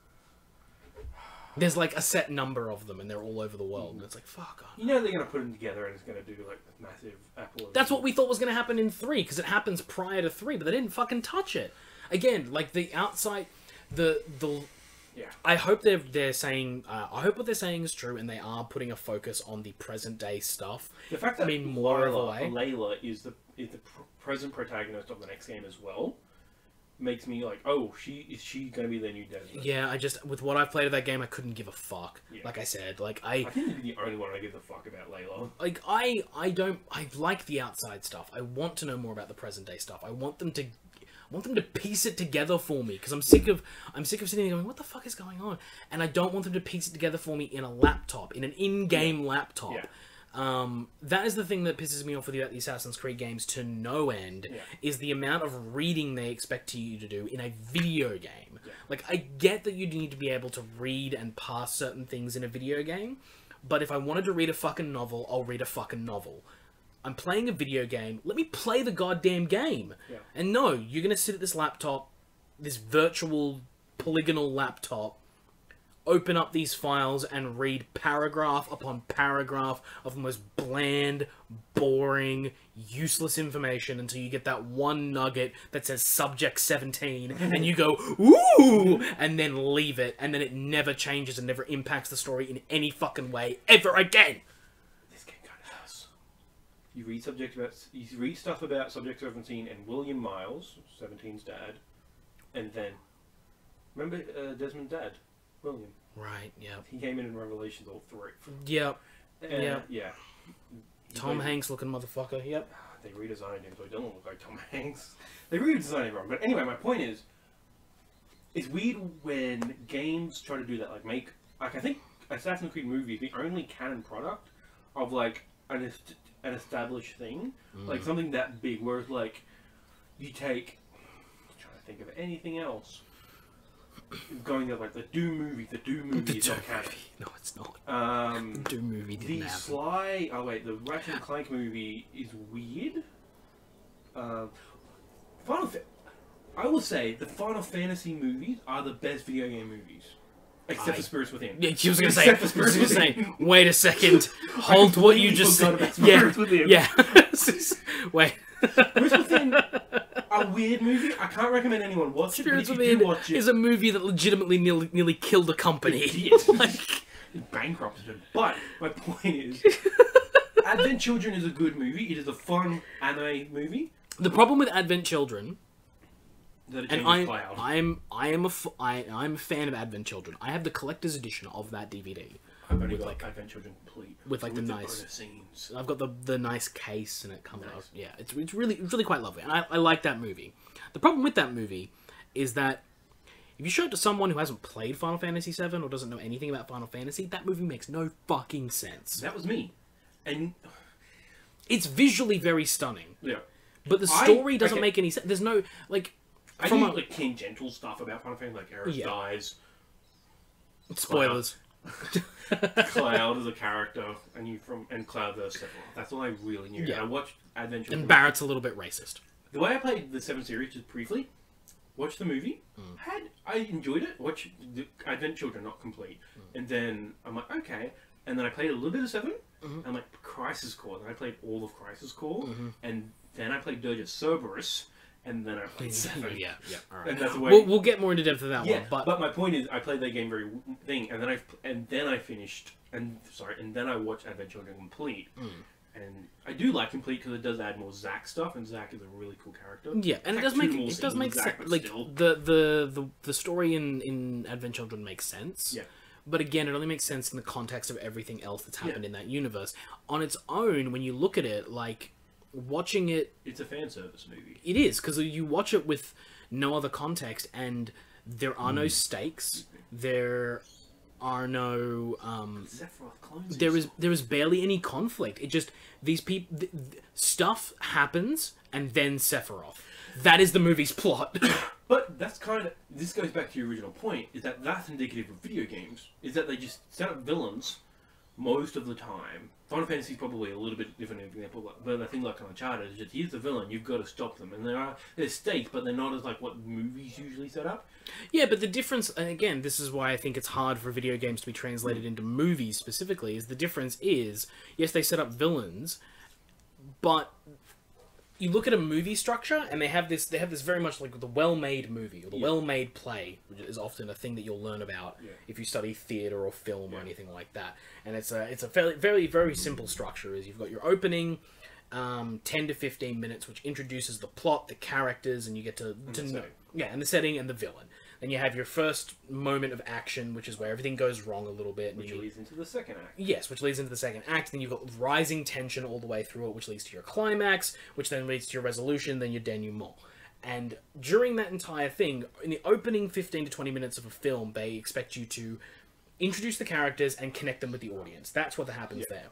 There's, like, a set number of them, and they're all over the world. And it's like, fuck off. You know they're going to put them together and it's going to do, like, this massive Apple of That's Eden. what we thought was going to happen in 3, because it happens prior to 3, but they didn't fucking touch it. Again, like, the outside... Yeah. I hope they're saying... I hope what they're saying is true, and they are putting a focus on the present-day stuff. The fact that more of a way. Layla is the present protagonist of the next game as well makes me like, oh, is she going to be the new Desmond? Yeah, with what I've played of that game, I couldn't give a fuck. Yeah. Like I said, like I think you're the only one I give a fuck about Layla. Like I like the outside stuff. I want to know more about the present day stuff. I want them to piece it together for me, because I'm sick of sitting there going, what the fuck is going on? And I don't want them to piece it together for me in a laptop, in an in-game laptop. Yeah. That is the thing that pisses me off about the Assassin's Creed games to no end, is the amount of reading they expect you to do in a video game. Yeah. Like, I get that you need to be able to read and pass certain things in a video game, but if I wanted to read a fucking novel, I'll read a fucking novel. I'm playing a video game, let me play the goddamn game. Yeah. And no, you're gonna sit at this laptop, this virtual polygonal laptop, open up these files and read paragraph upon paragraph of the most bland, boring, useless information until you get that one nugget that says subject 17 and you go, ooh, and then leave it, and then it never changes and never impacts the story in any fucking way ever again. This game kind of does. You read stuff about subject 17 and William Miles, 17's dad, and then remember Desmond's dad? William. Right, yeah. He came in Revelations all 3. Yep. Yeah. Tom They- Hanks looking motherfucker, yep. They redesigned him so he doesn't look like Tom Hanks. They redesigned him wrong. But anyway, my point is, it's weird when games try to do that. Like I think Assassin's Creed movie is the only canon product of like an established thing. Like something that big, whereas like you take, I'm trying to think of anything else. Going to like the Doom movie. The Doom movie is not canon. No, it's not. The Doom movie didn't happen. The Ratchet and Clank movie is weird. I will say the Final Fantasy movies are the best video game movies, except for Spirits Within. Yeah, I was going to say. Wait a second. Hold what you just said. Spirits Within. Yeah. Wait. Spirits Within. A weird movie. I can't recommend anyone watch it. Spirits But if you do watch Within is a movie that legitimately nearly killed a company. It bankrupted him. But my point is, Advent Children is a good movie. It is a fun anime movie. The problem with Advent Children, and I'm a fan of Advent Children. I have the collector's edition of that DVD. I've only got Advent Children complete with like the nice scenes. I've got the nice case and it comes out. Yeah, it's really quite lovely, and I like that movie. The problem with that movie is that if you show it to someone who hasn't played Final Fantasy VII or doesn't know anything about Final Fantasy, that movie makes no fucking sense. That was me, and it's visually very stunning. Yeah, but the story doesn't make any sense. There's no like. I do like King Gentle stuff about Final Fantasy, like Aerith dies. Spoilers. Cloud is a character, and Cloud the Sephiroth. That's all I really knew. Yeah. And I watched Adventure. And Barrett's a little bit racist. The way I played the 7 series just briefly, watched the movie, I enjoyed it. Watched the Advent Children, not complete, and then I'm like, okay. And then I played a little bit of 7. And I'm like, Crisis Core. Then I played all of Crisis Core, and then I played Dirge of Cerberus. And then I played 7. Yeah, all right. And that's the way. We'll get more into depth of that one. But my point is, I played that game and then I finished, and then I watched Advent Children complete, And I do like Complete because it does add more Zack stuff, and Zack is a really cool character. Yeah, and It's it like does make sense. but Like still. the story in Advent Children makes sense. Yeah. But again, it only makes sense in the context of everything else that's happened in that universe. On its own, when you look at it, like watching it, It's a fan service movie. it is because you watch it with no other context, and there are no stakes. There are no Sephiroth clones there is barely any conflict. It just these people stuff happens and then Sephiroth. That is the movie's plot. But that's kind of... This goes back to your original point, is that that's indicative of video games. Is that they just set up villains most of the time. Final Fantasy is probably a little bit different example, but I think like Uncharted is just, here's the villain, you've got to stop them. And there's stakes, but they're not as like what movies usually set up. Yeah, but the difference, and again, this is why I think it's hard for video games to be translated into movies specifically, is the difference is, yes, they set up villains, but you look at a movie structure, and they have this very much like the well-made movie, or the well-made play, which is often a thing that you'll learn about if you study theatre or film or anything like that. And it's a fairly, very, very simple structure, is you've got your opening, 10 to 15 minutes, which introduces the plot, the characters, and you get to know... Yeah, and the setting and the villain. Then you have your first moment of action, which is where everything goes wrong a little bit. Which leads into the second act. Yes, which leads into the second act. Then you've got rising tension all the way through it, which leads to your climax, which then leads to your resolution, then your denouement. And during that entire thing, in the opening 15 to 20 minutes of a film, they expect you to introduce the characters and connect them with the audience. That's what happens there.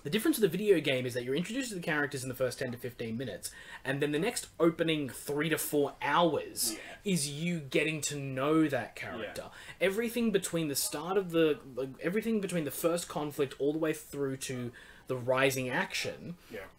The difference with the video game is that you're introduced to the characters in the first 10 to 15 minutes, and then the next opening 3 to 4 hours is you getting to know that character. Everything between the start of everything between the first conflict all the way through to the rising action,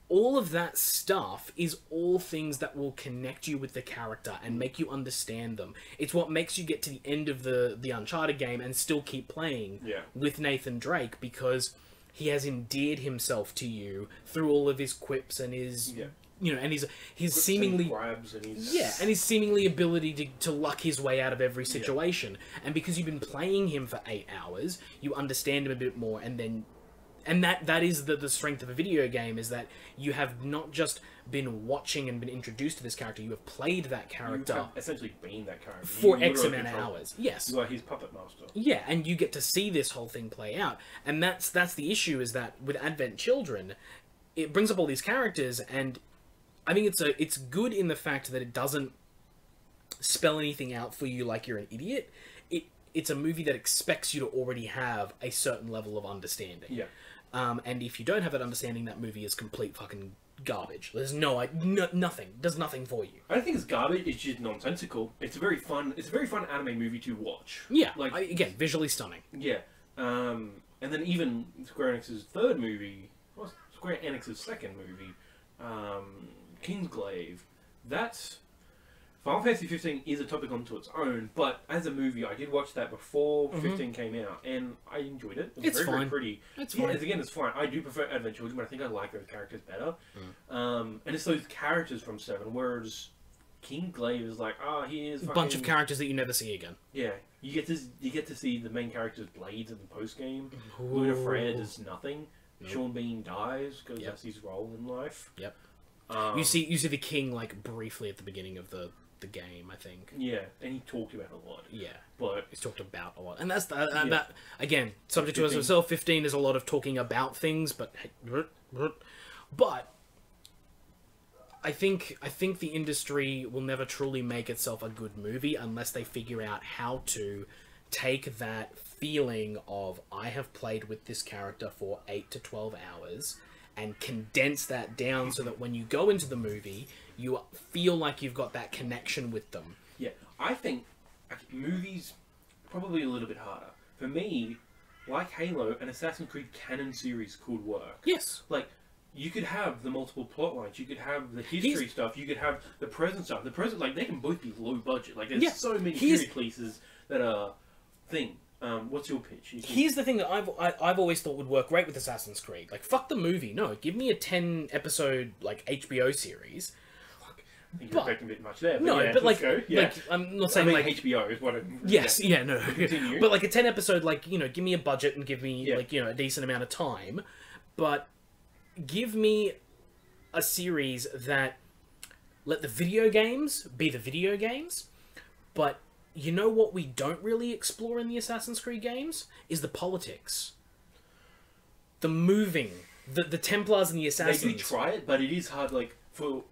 all of that stuff is all things that will connect you with the character and make you understand them. It's what makes you get to the end of the Uncharted game and still keep playing with Nathan Drake, because he has endeared himself to you through all of his quips and his, you know, and his seemingly and his seemingly ability to luck his way out of every situation. And because you've been playing him for 8 hours, you understand him a bit more, and that is the strength of a video game, is that you have not just been watching and been introduced to this character, you have played that character. You have essentially been that character. For X amount of hours. Yes. You are his puppet master. Yeah, and you get to see this whole thing play out. And that's the issue, is that with Advent Children, it brings up all these characters, and I think it's good in the fact that it doesn't spell anything out for you like you're an idiot. It's a movie that expects you to already have a certain level of understanding. Yeah. And if you don't have that understanding, that movie is complete fucking garbage. There's nothing. Does nothing for you. I don't think it's garbage. It's just nonsensical. It's a very fun anime movie to watch. Yeah. Again, visually stunning. Yeah. And then even Square Enix's third movie, Square Enix's second movie, Kingsglaive. That's... Final Fantasy 15 is a topic onto its own, but as a movie, I did watch that before 15 came out, and I enjoyed it. It was very, very pretty. It's fine. Again, it's fine. I do prefer Advent Children, but I think I like those characters better. And it's those characters from 7, whereas Kingsglaive is like, here's a bunch of characters that you never see again. Yeah, you get to see the main character's blades in the post game. Luna Freya does nothing. Sean Bean dies because that's his role in life. Yep. You see the king like briefly at the beginning of the game, I think. Yeah, and he talked about it a lot. Yeah, but he's talked about a lot, and that's that again. Subject to itself. 15 is a lot of talking about things, but I think the industry will never truly make itself a good movie unless they figure out how to take that feeling of I have played with this character for 8 to 12 hours and condense that down so that when you go into the movie, you feel like you've got that connection with them. Yeah, I think movies probably a little bit harder. For me, like Halo, an Assassin's Creed canon series could work. Yes. Like, you could have the multiple plot lines, you could have the history stuff, you could have the present stuff. The present, like, they can both be low budget. Like, there's so many period pieces that are thing. What's your pitch? Here's the thing that I've always thought would work great with Assassin's Creed. Like, fuck the movie. No, give me a 10-episode, like, HBO series. I think you're expecting a bit much there. But no, yeah, but like, yeah. I'm not saying like HBO is what. Yes, yeah, no. Continue. But like a 10-episode, like, you know, give me a budget and give me like, you know, a decent amount of time. But give me a series that let the video games be the video games, but you know what we don't really explore in the Assassin's Creed games is the politics. The moving, the Templars and the Assassins. They do try it, but it is hard, like, for...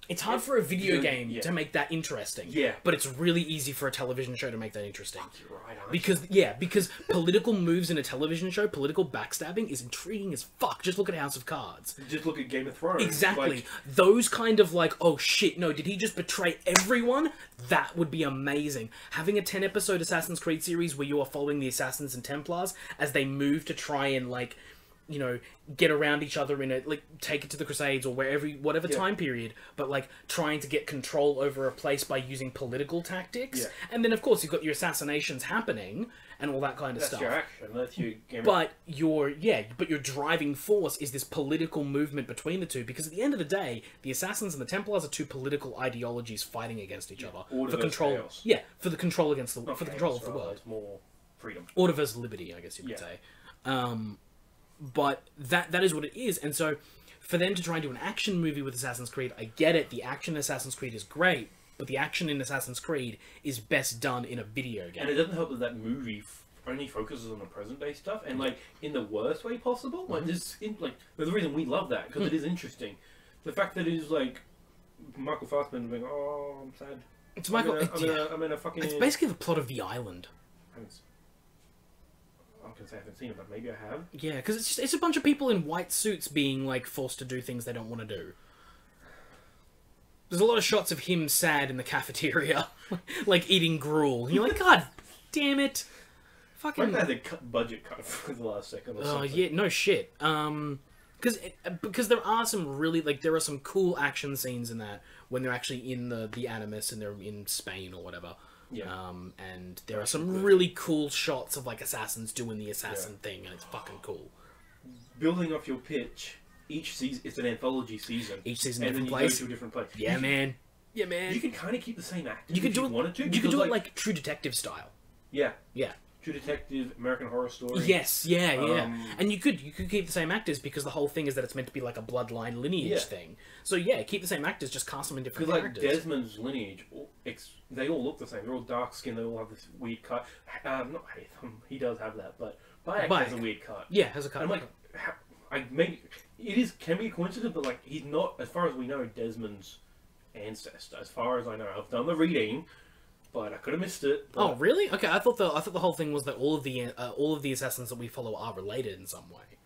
It's hard for a video game to make that interesting. Yeah. But it's really easy for a television show to make that interesting. You're right, aren't Because political moves in a television show, political backstabbing is intriguing as fuck. Just look at House of Cards. Just look at Game of Thrones. Exactly. Like, those kind of like, oh shit, no, did he just betray everyone? That would be amazing. Having a 10-episode Assassin's Creed series where you are following the Assassins and Templars as they move to try and, like, you know, get around each other in a, like, take it to the Crusades or whatever time period, but, like, trying to get control over a place by using political tactics. Yeah. And then, of course, you've got your assassinations happening and all that kind of that's stuff. your action. That's your game. But your driving force is this political movement between the two, because at the end of the day, the Assassins and the Templars are two political ideologies fighting against each other Order for control. chaos. Yeah, for the control against the Not for the chaos, control of the rather, world. it's more freedom. Order versus liberty, I guess you could say. But that is what it is, and so for them to try and do an action movie with Assassin's Creed, I get it. The action in Assassin's Creed is great, but the action in Assassin's Creed is best done in a video game. And it doesn't help that that movie only focuses on the present day stuff, and like in the worst way possible. Like there's the reason we love that because it is interesting. The fact that it is like Michael Fassbender being, oh, I'm sad. It's Michael. I'm in a fucking. It's basically the plot of The Island. I can say I haven't seen it, but maybe I have. Yeah, because it's a bunch of people in white suits being, like, forced to do things they don't want to do. There's a lot of shots of him sad in the cafeteria, like, eating gruel. And you're like, God damn it. Fucking... Like they had a budget cut for the last second or something. Yeah, no shit. Because there are some really, like, there are some cool action scenes in that when they're actually in the Animus and they're in Spain or whatever. Yeah. And there are some really cool shots of, like, assassins doing the assassin thing, and it's fucking cool. Building off your pitch, each season, it's an anthology season. Each season, and then different you place. go to a different place. Yeah, man. Yeah, man. You can kind of keep the same actors you could if do you it, wanted to. You could do because, it like True Detective style. Yeah. Yeah. True Detective, American Horror Story. Yes, yeah. And you could keep the same actors because the whole thing is that it's meant to be like a bloodline lineage thing. So yeah, keep the same actors, just cast them in different characters. Because like Desmond's lineage, they all look the same. They're all dark skinned. They all have this weird cut. Not Hatham, he does have that, but Bayek has a weird cut. Yeah, has a cut. And I'm like, can be a coincidence, but like he's not, as far as we know, Desmond's ancestor. As far as I know, I've done the reading. But I could have missed it. But... Oh, really? Okay, I thought the whole thing was that all of the assassins that we follow are related in some way.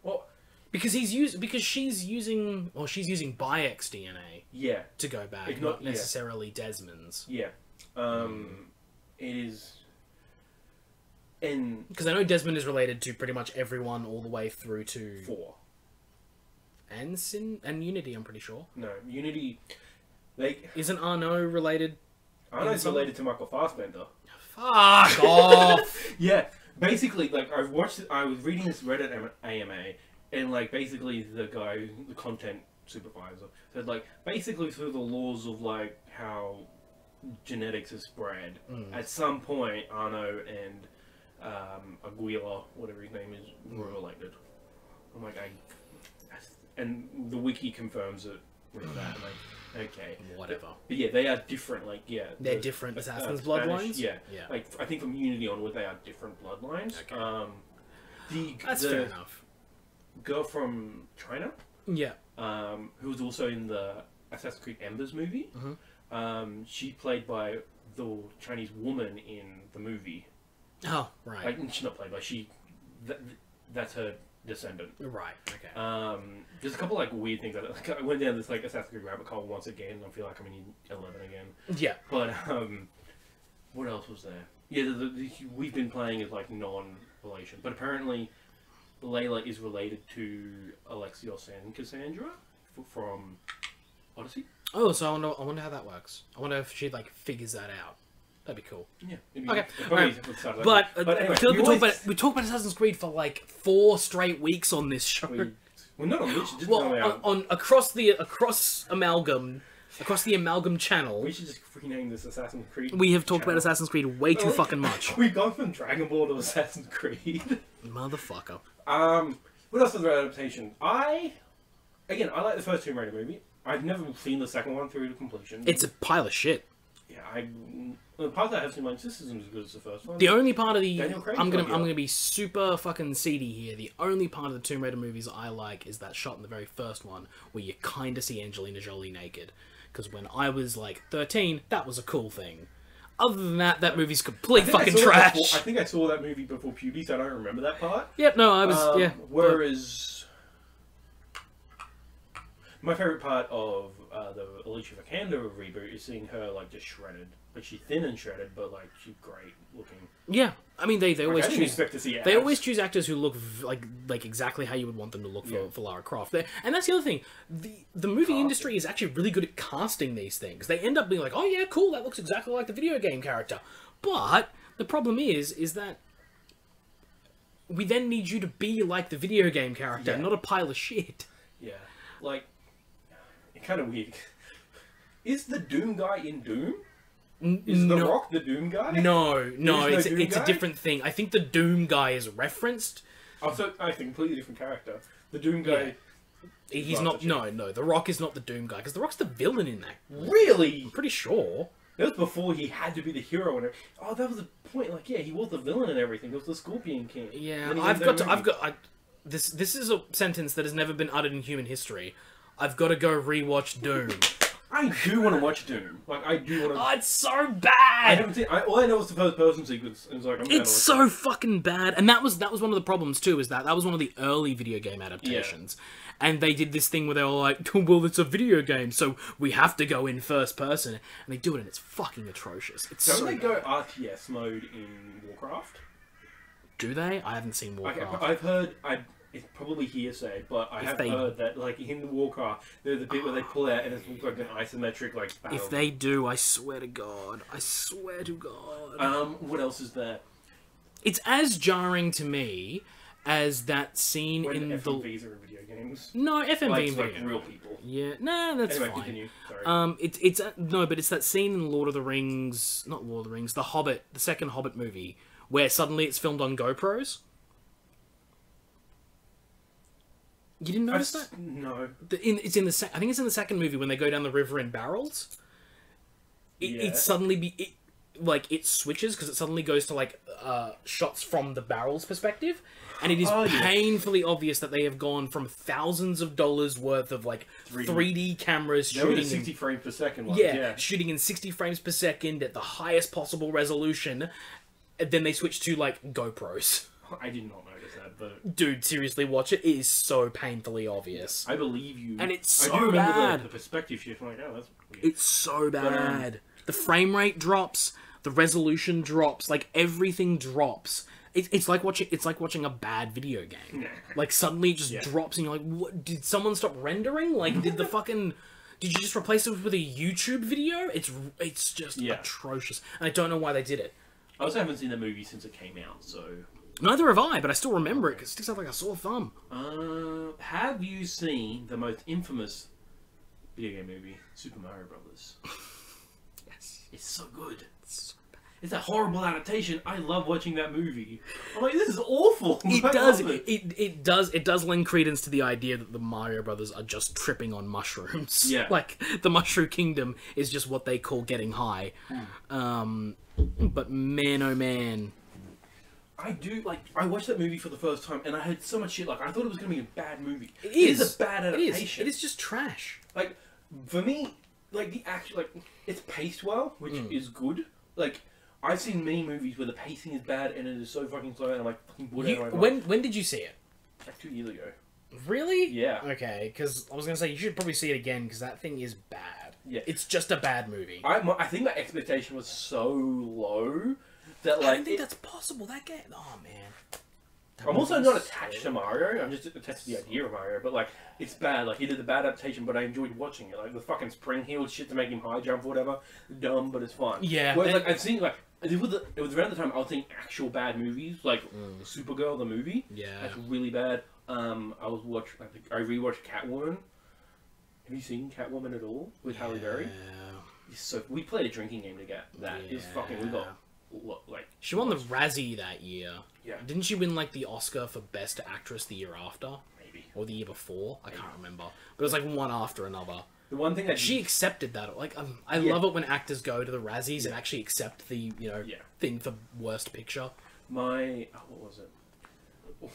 Well, because she's using Bayek's DNA. Yeah. To go back, not necessarily Desmond's. Yeah. It is. And because I know Desmond is related to pretty much everyone all the way through to 4. And Unity, I'm pretty sure. No, Unity. Isn't Arno related? Arno's related to Michael Fassbender. Fuck off! Yeah, basically, like, I was reading this Reddit AMA, and, like, basically the guy, the content supervisor, said, like, basically through the laws of, like, how genetics is spread, at some point, Arno and Aguila, whatever his name is, were related. I'm like, and the wiki confirms it with that, and okay. Whatever. But yeah, they are different, like, yeah. They're different Assassin's bloodlines? Yeah. Like, I think from Unity onward, they are different bloodlines. Okay. That's fair enough. Girl from China, yeah, who was also in the Assassin's Creed Embers movie, she played by the Chinese woman in the movie. Oh, right. Like, she's not played by, that's her descendant. Right, okay. There's a couple like weird things that I went down this like Assassin's Creed rabbit hole once again. I feel like I'm in 11 again. Yeah. But what else was there? Yeah, we've been playing as like non-relation, but apparently Layla is related to Alexios and Cassandra from Odyssey. Oh, so I wonder how that works. I wonder if she like figures that out. That'd be cool. Yeah. Okay. But anyway, I feel like we talked about Assassin's Creed for like 4 straight weeks on this show. Well, not on which. Across Amalgam, across the Amalgam channel. We should just rename this Assassin's Creed. We have talked about Assassin's Creed way too fucking much. We've gone from Dragon Ball to Assassin's Creed. Motherfucker. What else is there adaptation? Again, I like the first Tomb Raider movie. I've never seen the second one through to completion. It's a pile of shit. Yeah, the part that I have seen my system is as good as the first one. The only part of the I'm gonna be super fucking seedy here. The only part of the Tomb Raider movies I like is that shot in the very first one where you kind of see Angelina Jolie naked. Because when I was like 13, that was a cool thing. Other than that, that movie's complete fucking trash. I think I saw that movie before puberty, so I don't remember that part. Yep, no, I was yeah. Whereas my favorite part of the Alicia Vikander reboot is seeing her like just shredded. Like she's thin and shredded, but like she's great looking. Yeah, I mean they always choose. Expect to see abs. They always choose actors who look like exactly how you would want them to look for Lara Croft. And that's the other thing. The movie industry is actually really good at casting these things. They end up being like, oh yeah, cool, that looks exactly like the video game character. But the problem is that we then need you to be like the video game character, not a pile of shit. Yeah, like it's kind of weird. Is the Doom guy in Doom? Is The Rock the Doom guy? No, it's a different thing. I think the Doom guy is referenced. Oh, so I think completely different character. The Doom guy. Yeah. He's not. No. The Rock is not the Doom guy because the Rock's the villain in that. Really? I'm pretty sure. That was before he had to be the hero and everything. Oh, that was the point. Like, yeah, he was the villain and everything. It was the Scorpion King. Yeah, this is a sentence that has never been uttered in human history. I've got to go rewatch Doom. I do want to watch Doom. Like, I do want to... Oh, it's so bad! I haven't seen... all I know is the first-person sequence. And it's so fucking bad. And that was one of the problems, too, is that was one of the early video game adaptations. Yeah. And they did this thing where they were like, well, it's a video game, so we have to go in first person. And they do it, and it's fucking atrocious. Don't they go RTS mode in Warcraft? Do they? I haven't seen Warcraft. Okay, I've heard... It's probably hearsay, but I have heard that, like, in the Warcraft, there's the bit where they pull out and it looks like an isometric, like, battle. If they do, I swear to God. I swear to God. What else is there? It's as jarring to me as that scene when in FMVs are in video games. No, FMV like, in video like real people. Yeah, nah, that's anyway, fine. Continue. Sorry. But it's that scene in Lord of the Rings, not Lord of the Rings, The Hobbit, the second Hobbit movie, where suddenly it's filmed on GoPros. You didn't notice that? No. I think it's in the second movie when they go down the river in barrels. It suddenly it switches because it suddenly goes to like shots from the barrels perspective, and it is painfully obvious that they have gone from thousands of dollars worth of like 3D cameras shooting in 60 frames per second. Shooting in 60 frames per second at the highest possible resolution, and then they switch to like GoPros. I did not notice that, but... Dude, seriously, watch it. It is so painfully obvious. I believe you. And it's so I do remember bad. The perspective shift. I'm like, oh, that's weird. It's so bad. The frame rate drops. The resolution drops. Like, everything drops. It's like watching a bad video game. Like, suddenly it just drops and you're like, what? Did someone stop rendering? Like, did you just replace it with a YouTube video? It's just atrocious. And I don't know why they did it. I also haven't seen the movie since it came out, so... Neither have I, but I still remember it because it sticks out like a sore thumb. Have you seen the most infamous video game movie, Super Mario Brothers? Yes. It's so good. It's a horrible adaptation. I love watching that movie. I'm like, this is awful. It does lend credence to the idea that the Mario Brothers are just tripping on mushrooms. Yeah. Like, the Mushroom Kingdom is just what they call getting high. But man, oh man... I watched that movie for the first time and I heard so much shit, like, I thought it was going to be a bad movie. It is a bad adaptation. It is just trash. Like, for me, like, the action, like, it's paced well, which is good. Like, I've seen many movies where the pacing is bad and it is so fucking slow and I'm like, fucking bored out of my mind. When did you see it? Like 2 years ago. Really? Yeah. Okay, because I was going to say, you should probably see it again because that thing is bad. Yeah. It's just a bad movie. I think my expectation was so low... That, like, I don't think that's possible. That game... Oh, man. I'm also not attached to Mario. I'm just attached to the idea of Mario. But, like, it's bad. Like, he did a bad adaptation, but I enjoyed watching it. Like, the fucking spring-heeled shit to make him high jump or whatever. Dumb, but it's fun. Yeah. Whereas, like, I've seen, like... It was around the time I was seeing actual bad movies. Like, Supergirl, the movie. Yeah. That's really bad. I rewatched Catwoman. Have you seen Catwoman at all? With Halle Berry? Yeah. So we played a drinking game to get that. Yeah. It was fucking... We got like She won the Razzie that year. Yeah. Didn't she win, like, the Oscar for Best Actress the year after? maybe. Or the year before? I can't remember. But it was, like, one after another. The one thing that She accepted that. Like, I love it when actors go to the Razzies and actually accept the, thing for Worst Picture. what was it?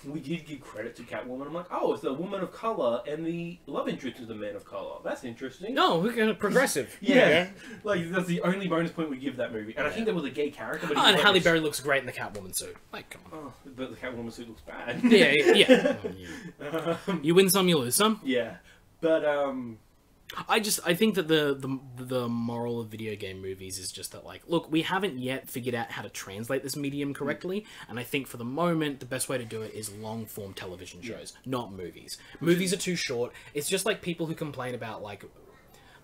We did give credit to Catwoman. I'm like, oh, it's a woman of color, and the love interest is a man of color. That's interesting. No, we're going to progressive. Yeah. Like, that's the only bonus point we give that movie. And I think there was a gay character, but And Halle Berry looks great in the Catwoman suit. Like, come on. Oh, but the Catwoman suit looks bad. Yeah. You win some, you lose some. Yeah. But, I think that the moral of video game movies is just that, like, look, we haven't yet figured out how to translate this medium correctly, and I think for the moment the best way to do it is long form television shows, not movies. Movies are too short. It's just like people who complain about, like,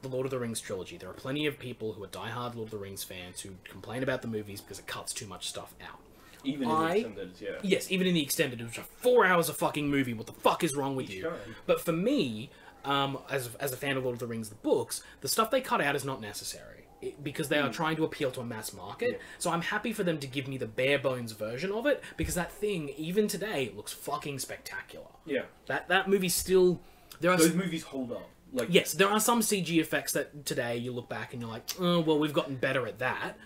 the Lord of the Rings trilogy. There are plenty of people who are diehard Lord of the Rings fans who complain about the movies because it cuts too much stuff out. even in the extended, yeah. Yes, even in the extended, it was a 4 hours of fucking movie. What the fuck is wrong with you? Time. But for me, as a fan of Lord of the Rings, the books, the stuff they cut out is not necessary because they are trying to appeal to a mass market. Yeah. So I'm happy for them to give me the bare bones version of it because that thing, even today, looks fucking spectacular. Yeah. That movie still... Those movies hold up. Like, yes, there are some CG effects that today you look back and you're like, oh, well, we've gotten better at that.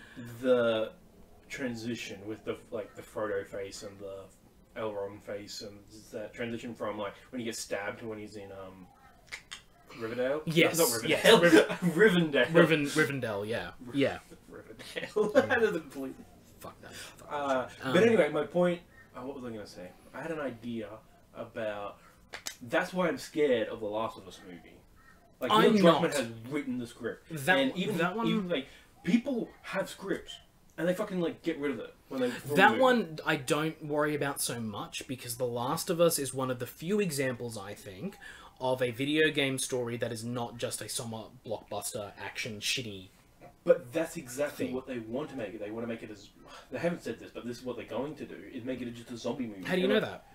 The transition with the Frodo face and the Elrond face and that transition from like when he gets stabbed to when he's in Riverdale. Yes, not Riverdale. yes. Rivendell. Rivendell, yeah. Riverdale. That is a complete. Fuck that. But anyway, my point. What was I going to say? I had an idea about. That's why I'm scared of the Last of Us movie. Like Neil Druckmann has written the script, and even like people have scripts. And they fucking, like, get rid of it when they... That one, I don't worry about so much, because The Last of Us is one of the few examples, I think, of a video game story that is not just a summer blockbuster action shitty... But that's exactly what they want to make it. They want to make it as... They haven't said this, but this is what they're going to do, is make it just a zombie movie. How do you know that?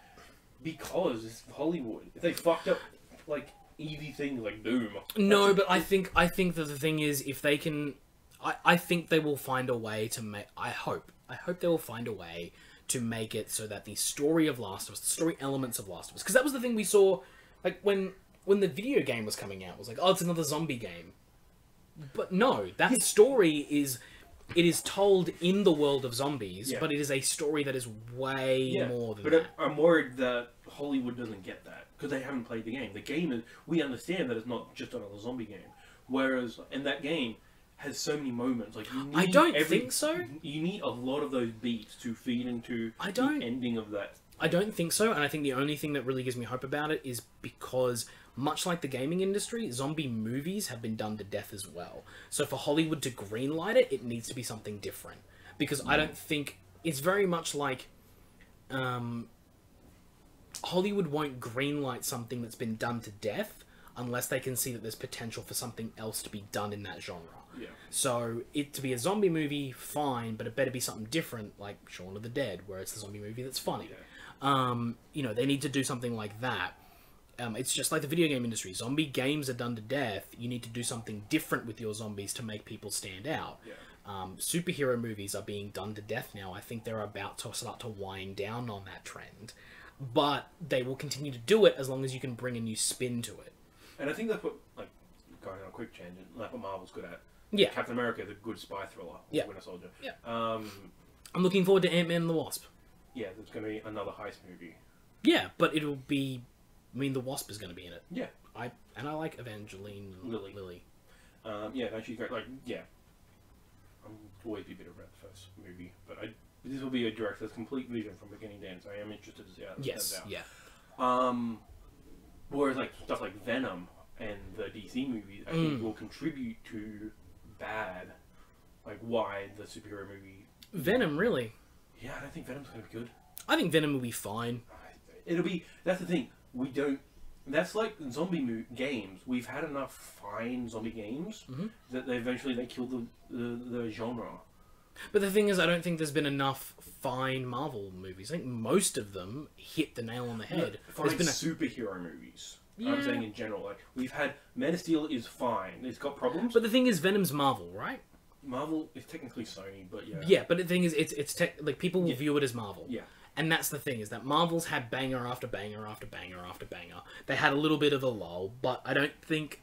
Because it's Hollywood. If they fucked up, like, easy things like Doom... No, but I think that the thing is, if they can... I think they will find a way to make... I hope they will find a way to make it so that the story of Last of Us, the story elements of Last of Us... Because that was the thing we saw, like, when the video game was coming out. It was like, oh, it's another zombie game. But no, that story is... It is told in the world of zombies, but it is a story that is way more than that. But I'm worried that Hollywood doesn't get that, because they haven't played the game. The game is... We understand that it's not just another zombie game. Whereas, in that game... has so many moments. Like you need I don't think so. You need a lot of those beats to feed into the ending of that. I don't think so, and I think the only thing that really gives me hope about it is because, much like the gaming industry, zombie movies have been done to death as well. So for Hollywood to greenlight it, it needs to be something different. Because I don't think... It's very much like... Hollywood won't greenlight something that's been done to death unless they can see that there's potential for something else to be done in that genre. Yeah. So, it to be a zombie movie, fine, but it better be something different, like Shaun of the Dead, where it's a zombie movie that's funny. Yeah. They need to do something like that. It's just like the video game industry. Zombie games are done to death. You need to do something different with your zombies to make people stand out. Yeah. Superhero movies are being done to death now. I think they're about to start to wind down on that trend. But they will continue to do it as long as you can bring a new spin to it. And I think that's what, like, going on a quick tangent, like what Marvel's good at. Yeah. Captain America is a good spy thriller. Yeah. Winter Soldier. Yeah. I'm looking forward to Ant-Man and the Wasp. Yeah, there's going to be another heist movie. Yeah, but it'll be... I mean, the Wasp is going to be in it. Yeah. I like Evangeline Lilly. Yeah, she's great. Like, yeah. I'm always be bitter about the first movie, but this will be a director's complete vision from beginning to end, so I am interested to see how that turns out. Yeah. Whereas, like, stuff like Venom and the DC movies, I think will contribute to bad, like, why the superhero movie... Venom, really? Yeah, I don't think Venom's going to be good. I think Venom will be fine. It'll be... That's the thing. We don't... That's like zombie games. We've had enough fine zombie games that they kill the genre. But the thing is, I don't think there's been enough fine Marvel movies. I think most of them hit the nail on the head. Fine superhero movies. Yeah. I'm saying in general. Like, we've had... Man of Steel is fine. It's got problems. But the thing is, Venom's Marvel, right? Marvel is technically Sony, but yeah. Yeah, but the thing is, like people will view it as Marvel. Yeah. And that's the thing, is that Marvel's had banger after banger after banger after banger. They had a little bit of a lull, but I don't think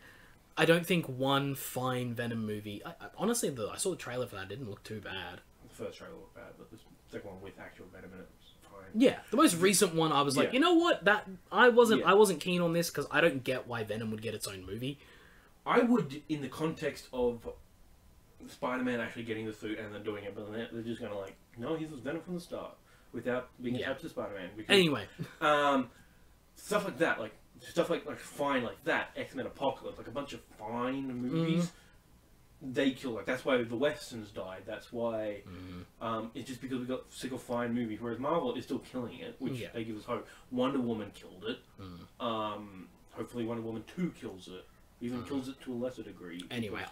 one fine Venom movie. Honestly, I saw the trailer for that. It didn't look too bad. The first trailer looked bad, but the second one with actual Venom in it was fine. Yeah, the most recent one, I was like, you know what? That I wasn't keen on this because I don't get why Venom would get its own movie. I would, in the context of Spider-Man actually getting the suit and then doing it, but then they're just gonna like, no, he was Venom from the start without being attached to Spider-Man. Because, anyway, stuff like that, like stuff like fine like that, X-Men Apocalypse, like a bunch of fine movies, they kill. Like that's why the westerns died. That's why it's just because we got sick of fine movies. Whereas Marvel is still killing it, which they give us hope. Wonder Woman killed it. Hopefully, Wonder Woman 2 kills it. Even kills it to a lesser degree. Anyway,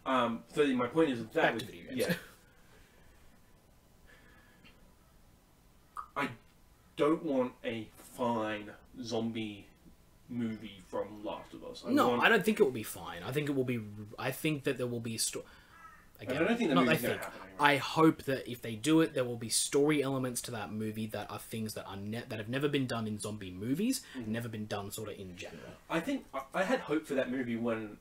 so my point is that back to video games. Yeah. I don't want a fine zombie movie from Last of Us. I don't think it will be fine. I think it will be. I think that there will be Again, I don't think the movie's going to happen anyway. I hope that if they do it, there will be story elements to that movie that are things that are that have never been done in zombie movies, never been done sort of in general. I think I had hope for that movie when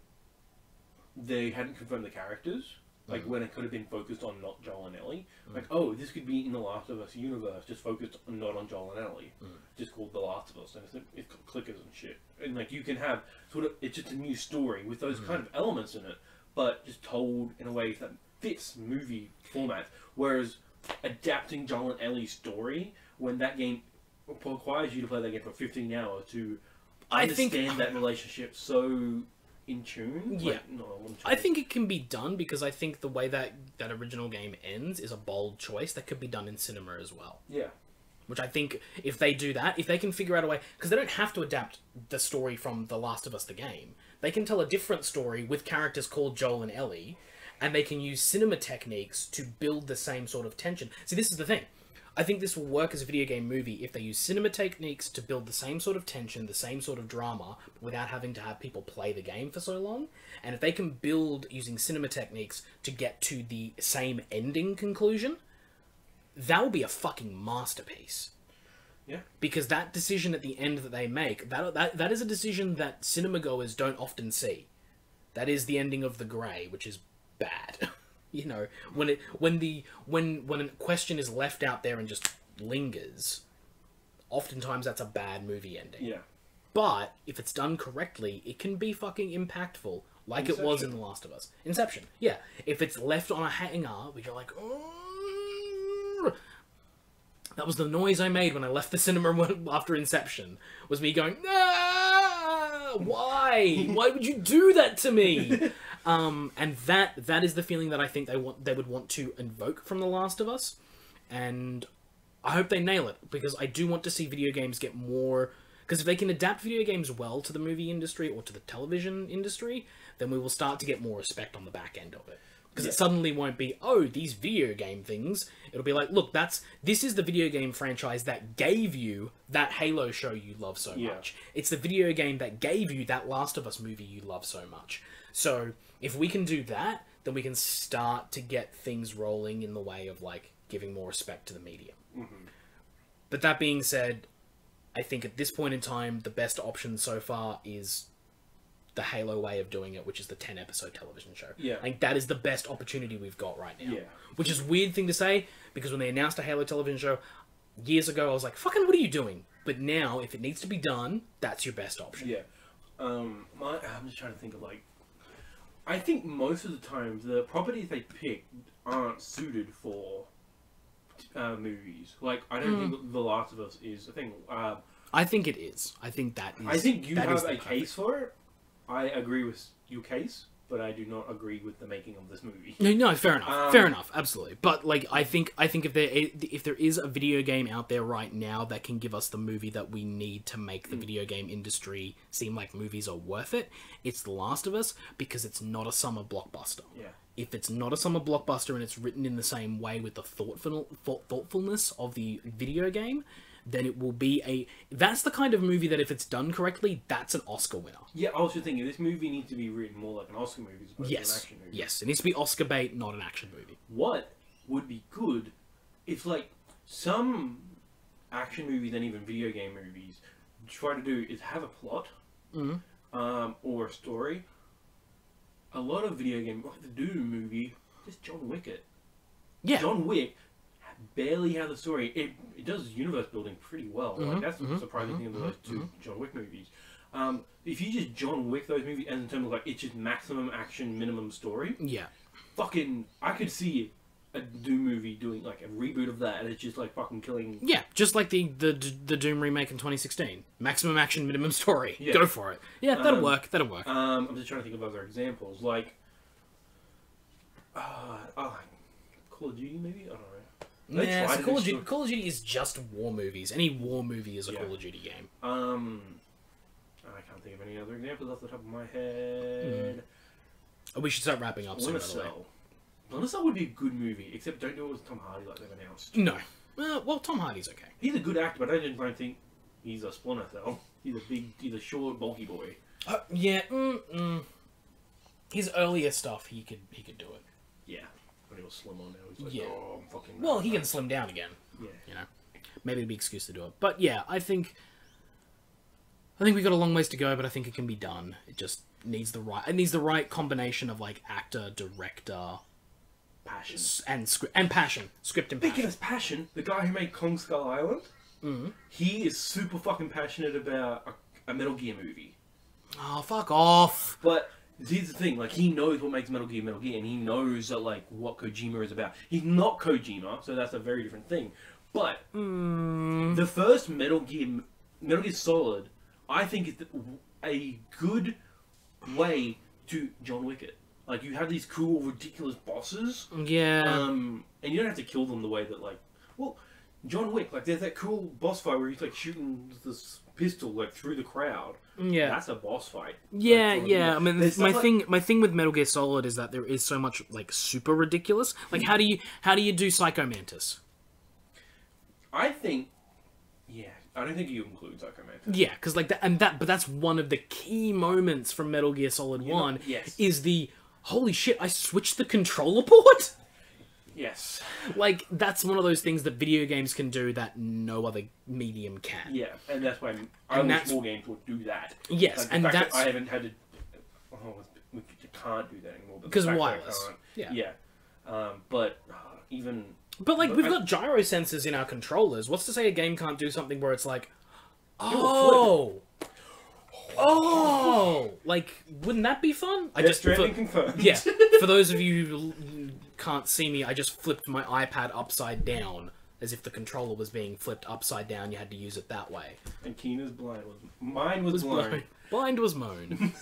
they hadn't confirmed the characters. Like, when it could have been focused on not Joel and Ellie. Like, oh, this could be in the Last of Us universe, just focused not on Joel and Ellie. Just called The Last of Us, and it's got clickers and shit. And, like, you can have sort of, it's just a new story with those kind of elements in it, but just told in a way that fits movie format. Whereas, adapting Joel and Ellie's story, when that game requires you to play that game for 15 hours to understand that relationship so in tune? Yeah. Like, I think it can be done because I think the way that original game ends is a bold choice that could be done in cinema as well. Yeah. Which I think if they do that, if they can figure out a way... Because they don't have to adapt the story from The Last of Us, the game. They can tell a different story with characters called Joel and Ellie, and they can use cinema techniques to build the same sort of tension. See, this is the thing. I think this will work as a video game movie if they use cinema techniques to build the same sort of tension, the same sort of drama, without having to have people play the game for so long. And if they can build using cinema techniques to get to the same ending conclusion, that will be a fucking masterpiece. Yeah. Because that decision at the end that they make, that is a decision that cinema goers don't often see. That is the ending of The Grey, which is bad. You know, when a question is left out there and just lingers, oftentimes that's a bad movie ending. Yeah. But if it's done correctly, it can be fucking impactful, like Inception. It was in The Last of Us. Inception. Yeah. If it's left on a hanger, where you're like, oh, that was the noise I made when I left the cinema after Inception. Was me going, no, why? Why would you do that to me? And that is the feeling that I think they would want to invoke from The Last of Us, and I hope they nail it, because I do want to see video games get more... Because if they can adapt video games well to the movie industry or to the television industry, then we will start to get more respect on the back end of it. Because it suddenly won't be, oh, these video game things. It'll be like, look, this is the video game franchise that gave you that Halo show you love so much. It's the video game that gave you that Last of Us movie you love so much. So if we can do that, then we can start to get things rolling in the way of, like, giving more respect to the medium. But that being said, I think at this point in time, the best option so far is the Halo way of doing it, which is the 10-episode television show. Yeah. I think that is the best opportunity we've got right now. Yeah. Which is a weird thing to say, because when they announced a Halo television show years ago, I was like, fucking what are you doing? But now, if it needs to be done, that's your best option. Yeah. I'm just trying to think of, like... I think most of the time, the properties they pick aren't suited for movies. Like, I don't think The Last of Us is a thing. I think it is. I think that is... I think you have a case for it. I agree with your case, but I do not agree with the making of this movie. No, fair enough. Fair enough, absolutely. But like, I think if there is a video game out there right now that can give us the movie that we need to make the video game industry seem like movies are worth it, it's The Last of Us, because it's not a summer blockbuster. Yeah. If it's not a summer blockbuster and it's written in the same way with the thoughtfulness of the video game, then it will be that's the kind of movie that if it's done correctly, that's an Oscar winner. Yeah, I was just thinking, this movie needs to be written more like an Oscar movie as opposed to an action movie. Yes, it needs to be Oscar bait, not an action movie. What would be good if, like, some action movies and even video game movies try to do is have a plot or a story. A lot of video game, like the Doom movie, just John Wick it. Yeah. John Wick barely has a story. It does universe building pretty well. Like, that's the surprising thing about those two John Wick movies. If you just John Wick those movies, and in terms of like it's just maximum action, minimum story. Yeah. Fucking, I could see a Doom movie doing like a reboot of that, and it's just like fucking killing. Yeah, just like the Doom remake in 2016. Maximum action, minimum story. Yeah. Go for it. Yeah, that'll work. That'll work. I'm just trying to think of other examples, like Call of Duty, maybe. I don't know. Yeah, so Call of Duty is just war movies. Any war movie is a Call of Duty game. I can't think of any other examples off the top of my head. We should start wrapping up soon, by the way. Splinter Cell would be a good movie, except don't do it with Tom Hardy like they've announced. No. Well, Tom Hardy's okay. He's a good actor, but I don't think he's a Splinter Cell. He's a short, bulky boy. Yeah. His earlier stuff, he could do it. Yeah. When he was slim on now, he's like, Yeah. oh, I'm fucking... Well, he can slim down again. Yeah. You know? Maybe a big excuse to do it. But yeah, I think we got a long ways to go, but I think it can be done. It just needs the right combination of like actor, director, passion and script and passion. Script and passion. Speaking of passion, the guy who made Kong Skull Island, he is super fucking passionate about a Metal Gear movie. Oh, fuck off! But here's the thing, like, he knows what makes Metal Gear, and he knows that, like, what Kojima is about. He's not Kojima, so that's a very different thing. But the first Metal Gear Solid, I think is a good way to John Wick it. Like, you have these cool, ridiculous bosses. Yeah. And you don't have to kill them the way that, like... Well, John Wick, like, there's that cool boss fight where he's, like, shooting this pistol, like, through the crowd. Yeah. That's a boss fight. Yeah, like, yeah. I mean, my thing with Metal Gear Solid is that there is so much, like, super ridiculous. Like, how do you do Psycho Mantis? I think... Yeah. I don't think you include Psycho Mantis. Yeah, because, like, but that's one of the key moments from Metal Gear Solid 1 is the... Holy shit, I switched the controller port? Yes. Like, that's one of those things that video games can do that no other medium can. Yeah, and that's why I wish more games would do that. Yes, like, and that's... I haven't had to... Oh, we can't do that anymore. Because wireless. Yeah. Yeah. But even... But, like, we've got gyro sensors in our controllers. What's to say a game can't do something where it's like... Oh! Like, wouldn't that be fun? Confirmed. Yeah. For those of you who can't see me, I just flipped my iPad upside down, as if the controller was being flipped upside down. You had to use it that way. And Keena's blind mine was blown. Blind was moan.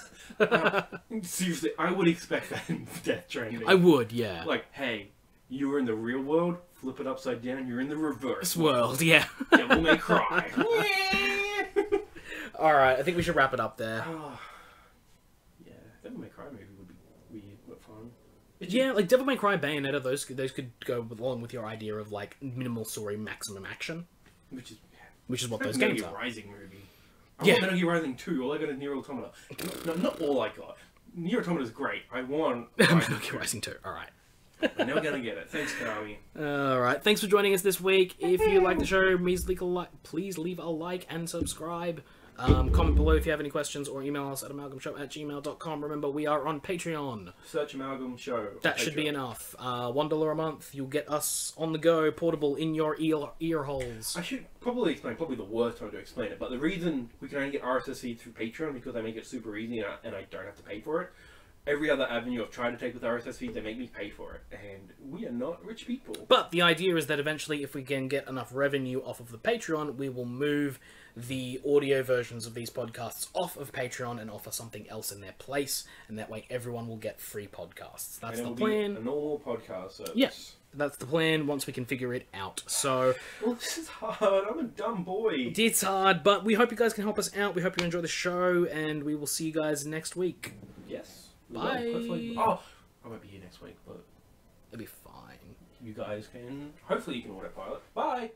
Seriously, I would expect that in Death Stranding. I would, yeah. Like, hey, you were in the real world, flip it upside down, you're in the reverse world, yeah. Devil May Cry. Alright, I think we should wrap it up there. Yeah, Devil May Cry movie would be weird but fun. Yeah, like Devil May Cry, Bayonetta, those could go along with your idea of like minimal story, maximum action. Which is what those games are. Metal Gear Rising movie. I want Metal Gear Rising 2, all I got is Nier Automata. No, not all I got. Nier Automata is great. I want Metal Gear Rising 2, alright. I'm never gonna get it. Thanks, Kami. Alright, thanks for joining us this week. If you like the show, please leave a like and subscribe. Comment below if you have any questions, or email us at amalgamshow@gmail.com. Remember, we are on Patreon. Search Amalgam Show. That should be enough. $1 a month, you'll get us on the go, portable in your ear holes. I should probably explain, probably the worst time to explain it, but the reason we can only get RSS feed through Patreon because they make it super easy and I don't have to pay for it. Every other avenue I've tried to take with RSS feed, they make me pay for it, and we are not rich people. But the idea is that eventually, if we can get enough revenue off of the Patreon, we will move the audio versions of these podcasts off of Patreon and offer something else in their place, and that way everyone will get free podcasts. That's the plan. A normal podcast service. Yes, that's the plan once we can figure it out. So, well, this is hard. I'm a dumb boy. It's hard, but we hope you guys can help us out. We hope you enjoy the show, and we will see you guys next week. Yes. Bye. Oh, I won't be here next week, but it'll be fine. You guys can. Hopefully, you can autopilot. Bye.